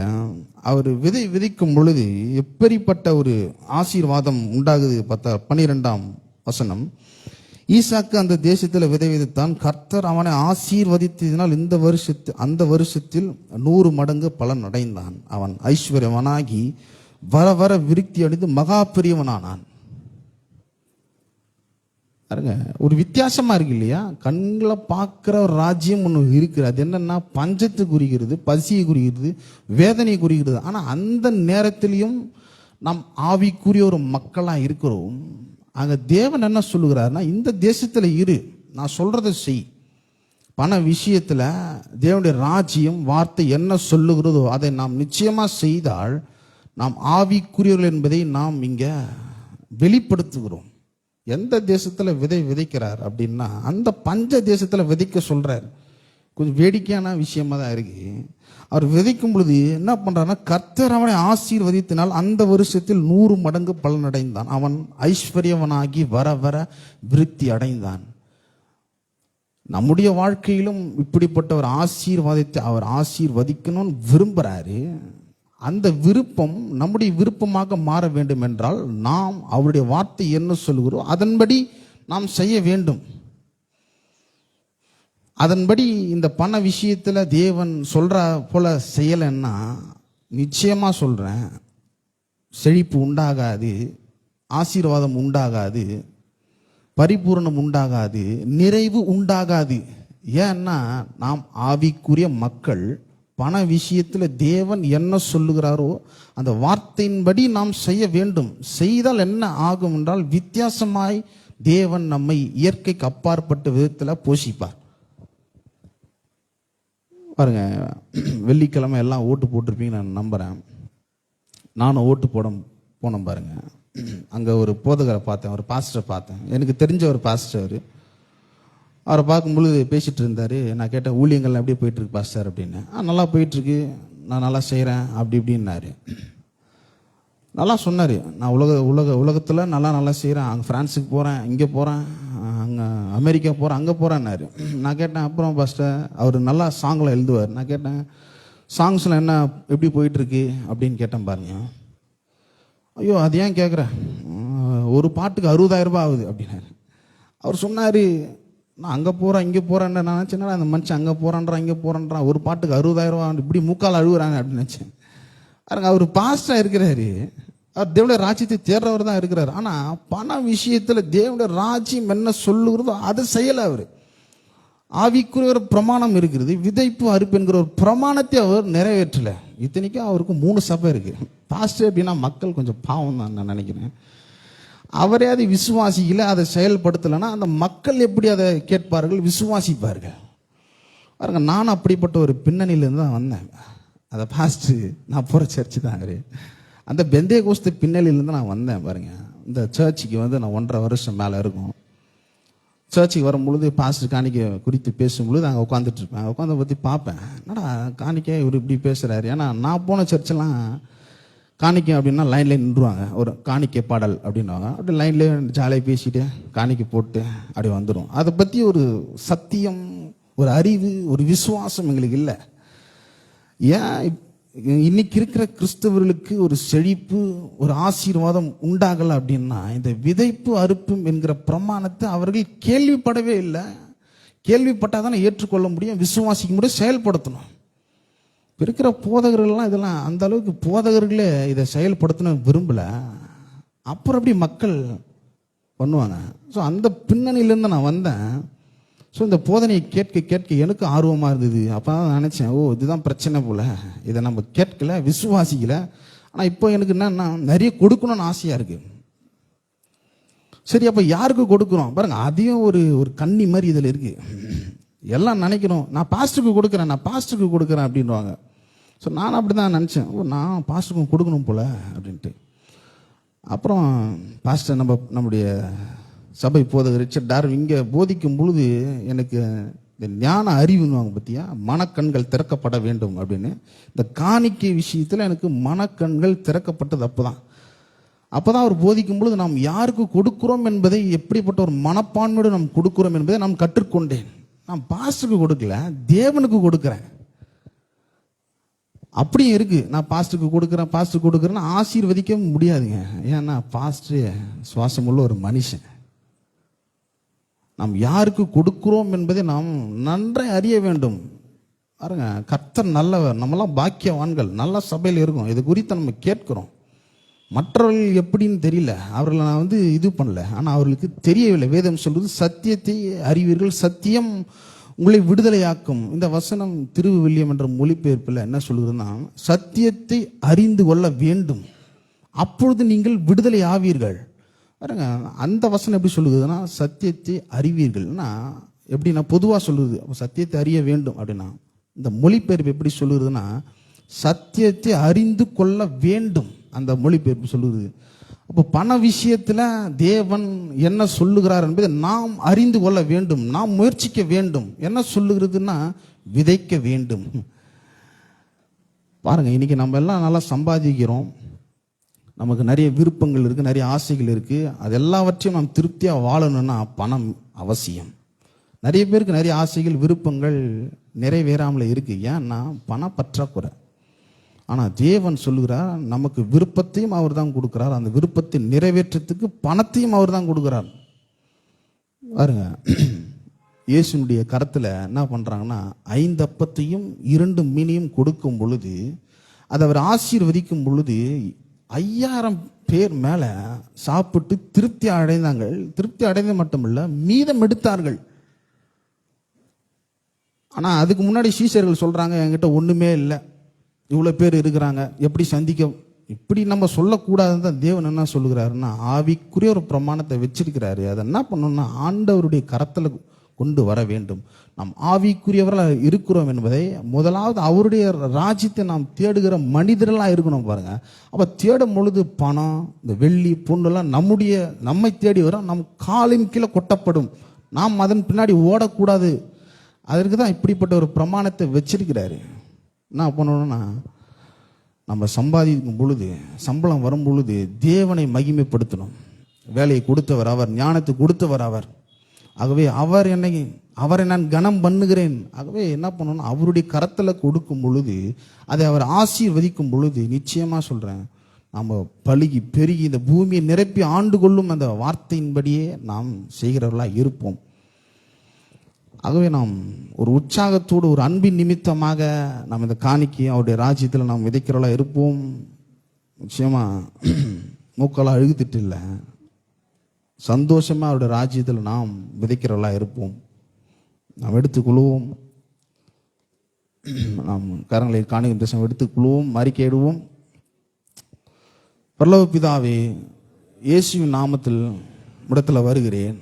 அவர் விதைக்கும் பொழுது எப்படிப்பட்ட ஒரு ஆசீர்வாதம் உண்டாகுது. 12ஆம் வசனம், ஈசாக்கு அந்த தேசத்தில் விதைத்தான், கர்த்தர் அவனை ஆசீர்வதித்ததினால் அந்த வருஷத்தில் 100 மடங்கு பலன் அடைந்தான். அவன் ஐஸ்வர்யவனாகி வர வர விருத்தி அடைந்து மகா பெரியவனானான். பாருங்க, ஒரு வித்தியாசமா இருக்கு இல்லையா. கண்களை பார்க்கிற ஒரு ராஜ்யம் ஒன்று இருக்குது. அது என்னன்னா பஞ்சத்தை குறிக்கிறது, பசியை குறிக்கிறது, வேதனையை குறிக்கிறது. ஆனா அந்த நேரத்திலையும் நாம் ஆவிக்குரிய ஒரு மக்களா இருக்கிறோம். அங்க தேவன் என்ன சொல்லுகிறார்னா, இந்த தேசத்துல இரு, நான் சொல்றதை செய். பண விஷயத்துல தேவனுடைய ராஜ்யம் வார்த்தை என்ன சொல்லுகிறதோ அதை நாம் நிச்சயமா செய்தால் நாம் ஆவிக்குரியவர்கள் என்பதை நாம் இங்க வெளிப்படுத்துகிறோம். எந்த தேசத்துல விதைக்கிறார் அப்படின்னா அந்த பஞ்ச தேசத்துல விதைக்க சொல்றார். கொஞ்சம் வேடிக்கையான விஷயமா தான் இருக்கு. அவர் விதைக்கும் பொழுது என்ன பண்றாருன்னா, கர்த்தர் அவனை ஆசீர்வதித்தினால் அந்த வருஷத்தில் 100 மடங்கு பலனடைந்தான். அவன் ஐஸ்வர்யவனாகி வர வர விருத்தி அடைந்தான். நம்முடைய வாழ்க்கையிலும் இப்படிப்பட்ட ஒரு ஆசீர்வாதத்தை அவர் ஆசீர்வதிக்கணும்னு விரும்புறாரு. அந்த விருப்பம் நம்முடைய விருப்பமாக மாற வேண்டும் என்றால் நாம் அவருடைய வார்த்தை என்ன சொல்கிறோம் அதன்படி நாம் செய்ய வேண்டும். அதன்படி இந்த பண விஷயத்துல தேவன் சொல்ற போல செய்யலைன்னா நிச்சயமா சொல்றேன், செழிப்பு உண்டாகாது, ஆசீர்வாதம் உண்டாகாது, பரிபூரணம் உண்டாகாது, நிறைவு உண்டாகாது. ஏன்னா நாம் ஆவிக்குரிய மக்கள். பண விஷயத்துல தேவன் என்ன சொல்லுகிறாரோ அந்த வார்த்தையின்படி நாம் செய்ய வேண்டும். செய்தால் என்ன ஆகும் என்றால் வித்தியாசமாய் தேவன் நம்மை இயற்கைக்கு அப்பாற்பட்ட விதத்தில் போஷிப்பார். பாருங்க, வெள்ளிக்கிழமை எல்லாம் ஓட்டு போட்டிருப்பீங்க நான் நம்புறேன். நானும் ஓட்டு போனேன் பாருங்க. அங்கே ஒரு போதகரை பார்த்தேன், ஒரு பாஸ்டரை பார்த்தேன். எனக்கு தெரிஞ்ச ஒரு பாஸ்டர். அவரை பார்க்கும்பொழுது பேசிட்டு இருந்தார். நான் கேட்டேன், ஊழியங்கள்லாம் எப்படி போயிட்டுருக்கு பாஸ்டர் அப்படின்னு. நல்லா போயிட்டுருக்கு, நான் நல்லா செய்கிறேன் அப்படி இப்படின்னாரு. நல்லா சொன்னார். நான் உலகத்தில் நல்லா செய்கிறேன். அங்கே ஃப்ரான்ஸுக்கு போகிறேன், இங்கே போகிறேன், அங்கே அமெரிக்கா போகிறேன், அங்கே போகிறேன்னாரு. நான் கேட்டேன், அப்புறம் பாஸ்டர் அவர் நல்லா சாங்கில் எழுதுவார். நான் கேட்டேன், சாங்ஸில் என்ன எப்படி போயிட்டுருக்கு அப்படின்னு கேட்டேன் பாருங்க. ஐயோ அது ஏன் கேட்குறேன், ஒரு பாட்டுக்கு 60,000 ரூபாய் ஆகுது அப்படின்னாரு. அவர் சொன்னார், நான் அங்கே போகிறேன் இங்கே போகிறேன். நான் நினச்சேன்னா அந்த மனுஷன் அங்கே போகிறான்றான் இங்கே போகிறான்றான், ஒரு பாட்டுக்கு 60,000 ரூபா இப்படி மூக்கால் அழுகுறாங்க அப்படின்னு நினச்சேன். பாருங்க, அவர் பாஸ்டராக இருக்கிறாரு, அவர் தேவனுடைய ராஜ்யத்தை தேடுறவர் தான் இருக்கிறார். ஆனால் பண விஷயத்தில் தேவனுடைய ராஜ்யம் என்ன சொல்லுகிறதோ அதை செய்யலை அவர். ஆவிக்குரிய ஒரு பிரமாணம் இருக்கிறது, விதைப்பு அறுப்பு என்கிற ஒரு பிரமாணத்தை அவர் நிறைவேற்றலை. இத்தனைக்கும் அவருக்கு 3 சபை இருக்கு. பாஸ்டர் அப்படின்னா மக்கள் கொஞ்சம் பாவம் தான் நான் நினைக்கிறேன். அவரே அதை விசுவாசிக்கல, அதை செயல்படுத்தலைன்னா அந்த மக்கள் எப்படி அதை கேட்பார்கள், விசுவாசிப்பார்கள். பாருங்க, நான் அப்படிப்பட்ட ஒரு பின்னணியிலேருந்து தான் வந்தேன். அதை பாஸ்டர் நான் போகிற சர்ச்சு தான் அவர். அந்த பெந்தேகோஸ்து பின்னணியிலேருந்து நான் வந்தேன். பாருங்க, இந்த சர்ச்சுக்கு நான் 1.5 வருஷம் மேலே இருக்கும். சர்ச்சுக்கு வரும்பொழுது பாஸ்டர் காணிக்கை குறித்து பேசும்பொழுது அங்கே உட்காந்துட்டு இருப்பேன். உட்காந்து பற்றி பார்ப்பேன், என்னடா காணிக்கை இவர் இப்படி பேசுகிறாரு. ஏன்னா நான் போன சர்ச்செல்லாம் காணிக்கை அப்படின்னா லைன்லேயே நின்றுவாங்க, ஒரு காணிக்கை பாடல் அப்படின்வாங்க. அப்படி லைன்லேயே ஜாலியாக பேசிட்டு காணிக்கை போட்டு அப்படி வந்துடும். அதை பற்றி ஒரு சத்தியம், ஒரு அறிவு, ஒரு விசுவாசம் எங்களுக்கு இல்லை. ஏன் இன்னைக்கு இருக்கிற கிறிஸ்தவர்களுக்கு ஒரு செழிப்பு, ஒரு ஆசீர்வாதம் உண்டாகலை அப்படின்னா இந்த விதைப்பு அறுப்பும் என்கிற பிரமாணத்தை அவர்கள் கேள்விப்படவே இல்லை. கேள்விப்பட்டால் தானே ஏற்றுக்கொள்ள முடியும், விசுவாசிக்க முடியும், செயல்படுத்தணும். இருக்கிற போதகர்கள்லாம் இதெல்லாம் அந்த அளவுக்கு போதகர்களே இதை செயல்படுத்தணும் விரும்பலை. அப்புறம் எப்படி மக்கள் பண்ணுவாங்க? ஸோ அந்த பின்னணியிலேருந்து நான் வந்தேன். ஸோ இந்த போதனையை கேட்க கேட்க எனக்கு ஆர்வமாக இருந்தது. அப்போ தான் நினச்சேன், ஓ இதுதான் பிரச்சனை போல், இதை நம்ம கேட்கல, விசுவாசிக்கல. ஆனால் இப்போ எனக்கு என்னன்னா நிறைய கொடுக்கணும்னு ஆசையாக இருக்குது. சரி, அப்போ யாருக்கு கொடுக்குறோம் பாருங்க, அதையும் ஒரு கண்ணி மாதிரி இதில் இருக்குது. எல்லாம் நினைக்கிறோம், நான் பாஸ்டருக்கு கொடுக்குறேன் அப்படின்வாங்க. ஸோ நான் அப்படி தான் நினச்சேன், ஓ நான் பாஸ்டருக்கும் கொடுக்கணும் போல் அப்படின்ட்டு. அப்புறம் பாஸ்டர் நம்முடைய சபை போதகர் ரிச்சர்ட் டார்வின் இங்கே போதிக்கும் பொழுது எனக்கு இந்த ஞான அறிவுன்னுவாங்க பற்றியா, மனக்கண்கள் திறக்கப்பட வேண்டும் அப்படின்னு. இந்த காணிக்கை விஷயத்தில் எனக்கு மனக்கண்கள் திறக்கப்பட்டது அப்போ தான் அவர் போதிக்கும் பொழுது நாம் யாருக்கு கொடுக்குறோம் என்பதை, எப்படிப்பட்ட ஒரு மனப்பான்மையோடு நாம் கொடுக்குறோம் என்பதை நாம் கற்றுக்கொண்டேன். நான் பாஸ்டருக்கு கொடுக்கல, தேவனுக்கு கொடுக்குறேன். அப்படியும் இருக்கு, நான் பாஸ்டருக்கு கொடுக்குறேன்னா ஆசீர்வதிக்க முடியாதுங்க. ஏன்னா பாஸ்டர் சுவாசமுள்ள ஒரு மனுஷன். நாம் யாருக்கு கொடுக்கிறோம் என்பதை நாம் நன்றாக அறிய வேண்டும். பாருங்க, கர்த்தர் நல்லவர், நம்மளாம் பாக்கியவான்கள், நல்ல சபையில் இருக்கும். இது குறித்து நம்ம கேட்கிறோம். மற்றவர்கள் எப்படின்னு தெரியல, அவர்களை நான் இது பண்ணல, ஆனால் அவர்களுக்கு தெரியவில்லை. வேதம் சொல்வது சத்தியத்தை அறிவீர்கள், சத்தியம் உங்களை விடுதலையாக்கும். இந்த வசனம் திருவில்லியம் என்ற மொழிபெயர்ப்பில் என்ன சொல்லுதுன்னா, சத்தியத்தை அறிந்து கொள்ள வேண்டும், அப்பொழுது நீங்கள் விடுதலை ஆவீர்கள். பாருங்க, அந்த வசனம் எப்படி சொல்லுதுன்னா, சத்தியத்தை அறிவீர்கள்னா எப்படின்னா பொதுவாக சொல்லுது. அப்போ சத்தியத்தை அறிய வேண்டும் அப்படின்னா, இந்த மொழிபெயர்ப்பு எப்படி சொல்லுறதுன்னா, சத்தியத்தை அறிந்து கொள்ள வேண்டும், அந்த மொழிபெயர்ப்பு சொல்லுது. அப்போ பண விஷயத்தில் தேவன் என்ன சொல்லுகிறார் என்பதை நாம் அறிந்து கொள்ள வேண்டும், நாம் முயற்சிக்க வேண்டும். என்ன சொல்லுகிறதுன்னா, விதைக்க வேண்டும். பாருங்க, இன்னைக்கு நம்ம எல்லாம் நல்லா சம்பாதிக்கிறோம், நமக்கு நிறைய விருப்பங்கள் இருக்கு, நிறைய ஆசைகள் இருக்கு. அது எல்லாவற்றையும் நாம் திருப்தியா வாழணும்னா பணம் அவசியம். நிறைய பேருக்கு நிறைய ஆசைகள் விருப்பங்கள் நிறைவேறாமல் இருக்கு. ஏன்னா பண பற்றாக்குறை. ஆனா தேவன் சொல்லுகிறார், நமக்கு விருப்பத்தையும் அவர் தான் கொடுக்கிறார், அந்த விருப்பத்தை நிறைவேற்றத்துக்கு பணத்தையும் அவர் தான் கொடுக்கிறார். பாருங்க, இயேசுனுடைய கரத்துல என்ன பண்றாங்கன்னா 5 அப்பத்தையும் 2 மீனையும் கொடுக்கும் பொழுது, அதை அவர் ஆசீர்வதிக்கும் பொழுது 5000 பேர் மேல சாப்பிட்டு திருப்தி அடைந்தாங்க. திருப்தி அடைந்தது மட்டுமல்ல, மீதம் எடுத்தார்கள். ஆனா அதுக்கு முன்னாடி சீஷர்கள் சொல்றாங்க, என்கிட்ட ஒண்ணுமே இல்லை, இவ்வளவு பேர் இருக்கிறாங்க, எப்படி சந்திக்க. இப்படி நம்ம சொல்லக்கூடாதுன்னு தான் தேவன் என்ன சொல்லுகிறாருன்னா, ஆவிக்குரிய ஒரு பிரமாணத்தை வச்சிருக்கிறாரு. அதை என்ன பண்ணணும்னா ஆண்டவருடைய கரத்துல கொண்டு வர வேண்டும். நாம் ஆவிக்குரியவர்களாக இருக்கிறோம் என்பதை முதலாவது அவருடைய ராஜ்யத்தை நாம் தேடுகிற மனிதர்களாக இருக்கணும். பாருங்க, அப்ப தேடும் பொழுது பணம், இந்த வெள்ளி பொண்ணெல்லாம் நம்மை தேடி வரும், நம் காலின் கீழே கொட்டப்படும். நாம் அதன் பின்னாடி ஓடக்கூடாது. அதற்கு தான் இப்படிப்பட்ட ஒரு பிரமாணத்தை வச்சிருக்கிறாரு. என்ன பண்ணணும்னா, நம்ம சம்பாதிக்கும் பொழுது, சம்பளம் வரும் பொழுது தேவனை மகிமைப்படுத்தணும். வேலையை கொடுத்தவர் அவர், ஞானத்தை கொடுத்தவர் அவர். ஆகவே அவரை நான் கனம் பண்ணுகிறேன். ஆகவே என்ன பண்ணணும், அவருடைய கரத்துல கொடுக்கும் பொழுது, அதை அவர் ஆசீர்வதிக்கும் பொழுது, நிச்சயமா சொல்றேன், நம்ம பலுகி பெருகி இந்த பூமியை நிரப்பி ஆண்டு கொள்ளும் அந்த வார்த்தையின்படியே நாம் செய்கிறவர்களா இருப்போம். ஆகவே நாம் ஒரு உற்சாகத்தோடு, ஒரு அன்பின் நிமித்தமாக நாம் இந்த காணிக்கை அவருடைய ராஜ்யத்தில் நாம் விதைக்கிறவர்களா இருப்போம். நிச்சயமா மூக்கெல்லாம் அழுகுத்திட்டு இல்லை, சந்தோஷமா அவருடைய ராஜ்யத்தில் நாம் விதைக்கிறவர்களா இருப்போம். நாம் எடுத்துக்கொள்வோம், நாம் கரங்களை காணிக்கும் தேசம் எடுத்துக்கொள்வோம், அறிக்கையிடுவோம். பரலோக பிதாவே, இயேசுவின் நாமத்தில் இடத்துல வருகிறேன்.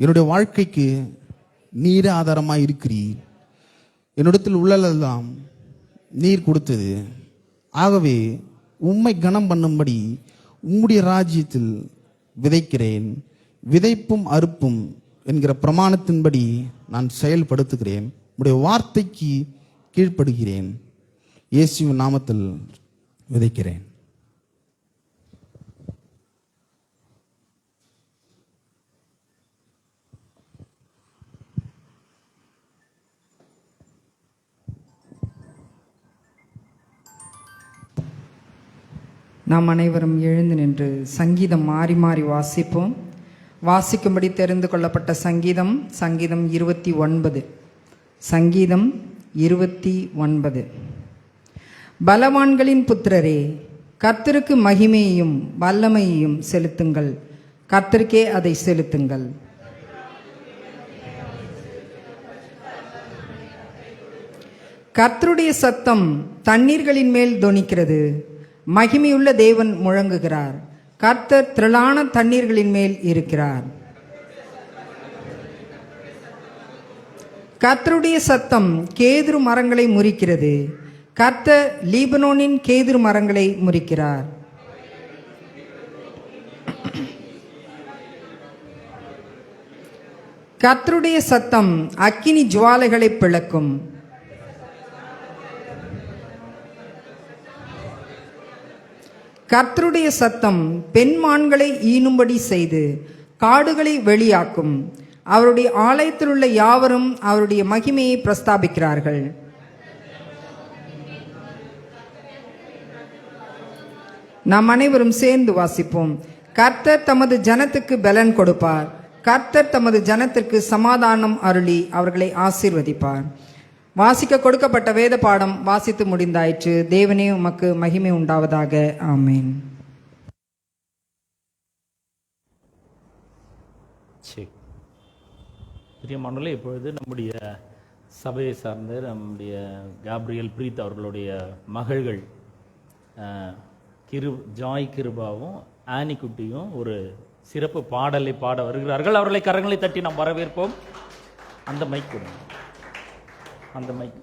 என்னுடைய வாழ்க்கைக்கு நீரே ஆதாரமாக இருக்கிறீர். என்னிடத்தில் உள்ளதெல்லாம் நீர் கொடுத்தது. ஆகவே உம்மை கனம் பண்ணும்படி உம்முடைய ராஜ்யத்தில் விதைக்கிறேன். விதைப்பும் அறுப்பும் என்கிற பிரமாணத்தின்படி நான் செயல்படுத்துகிறேன். உம்முடைய வார்த்தைக்கு கீழ்ப்படுகிறேன். இயேசுவின் நாமத்தில் விதைக்கிறேன். நாம் அனைவரும் எழுந்து நின்று சங்கீதம் மாறி மாறி வாசிப்போம். வாசிக்கும்படி தெரிந்து கொள்ளப்பட்ட சங்கீதம் 29. சங்கீதம் 29. பலவான்களின் புத்திரரே, கர்த்தருக்கு மகிமையையும் வல்லமையையும் செலுத்துங்கள். கர்த்தருக்கே அதை செலுத்துங்கள். கர்த்தருடைய சத்தம் தண்ணீர்களின் மேல் தொனிக்கிறது. மகிமையுள்ள தேவன் முழங்குகிறார். கர்த்தர் திரளான தண்ணீர்களின் மேல் இருக்கிறார். கர்த்தருடைய சத்தம் கேதுரு மரங்களை முறிக்கிறது. கர்த்தர் லீபனோனின் கேதுரு மரங்களை முறிக்கிறார். கர்த்தருடைய சத்தம் அக்கினி ஜுவாலைகளை பிளக்கும். கர்த்தருடைய சத்தம் பெண்மான்களை ஈனும்படி செய்து காடுகளை வெளியாக்கும். அவருடைய ஆலயத்தில் உள்ள யாவரும் அவருடைய மகிமையை பிரஸ்தாபிக்கிறார்கள். நாம் அனைவரும் சேர்ந்து வாசிப்போம். கர்த்தர் தமது ஜனத்துக்கு பலன் கொடுப்பார். கர்த்தர் தமது ஜனத்திற்கு சமாதானம் அருளி அவர்களை ஆசீர்வதிப்பார். வாசிக்க கொடுக்கப்பட்ட வேத பாடம் வாசித்து முடிந்தாயிற்று. தேவனே உமக்கு மகிமை உண்டாவதாக. ஆமேன். பிரியமானவர்களே, இப்பொழுது நம்முடைய சபையை சார்ந்த நம்முடைய கேப்ரியல் பிரீத் அவர்களுடைய மகள்கள் ஜாய் கிருபாவும் ஆனி குட்டியும் ஒரு சிறப்பு பாடலை பாட வருகிறார்கள். அவர்களை கரங்களை தட்டி நாம் வரவேற்போம். அந்த மைக் கொடுங்க, அந்த மைக்.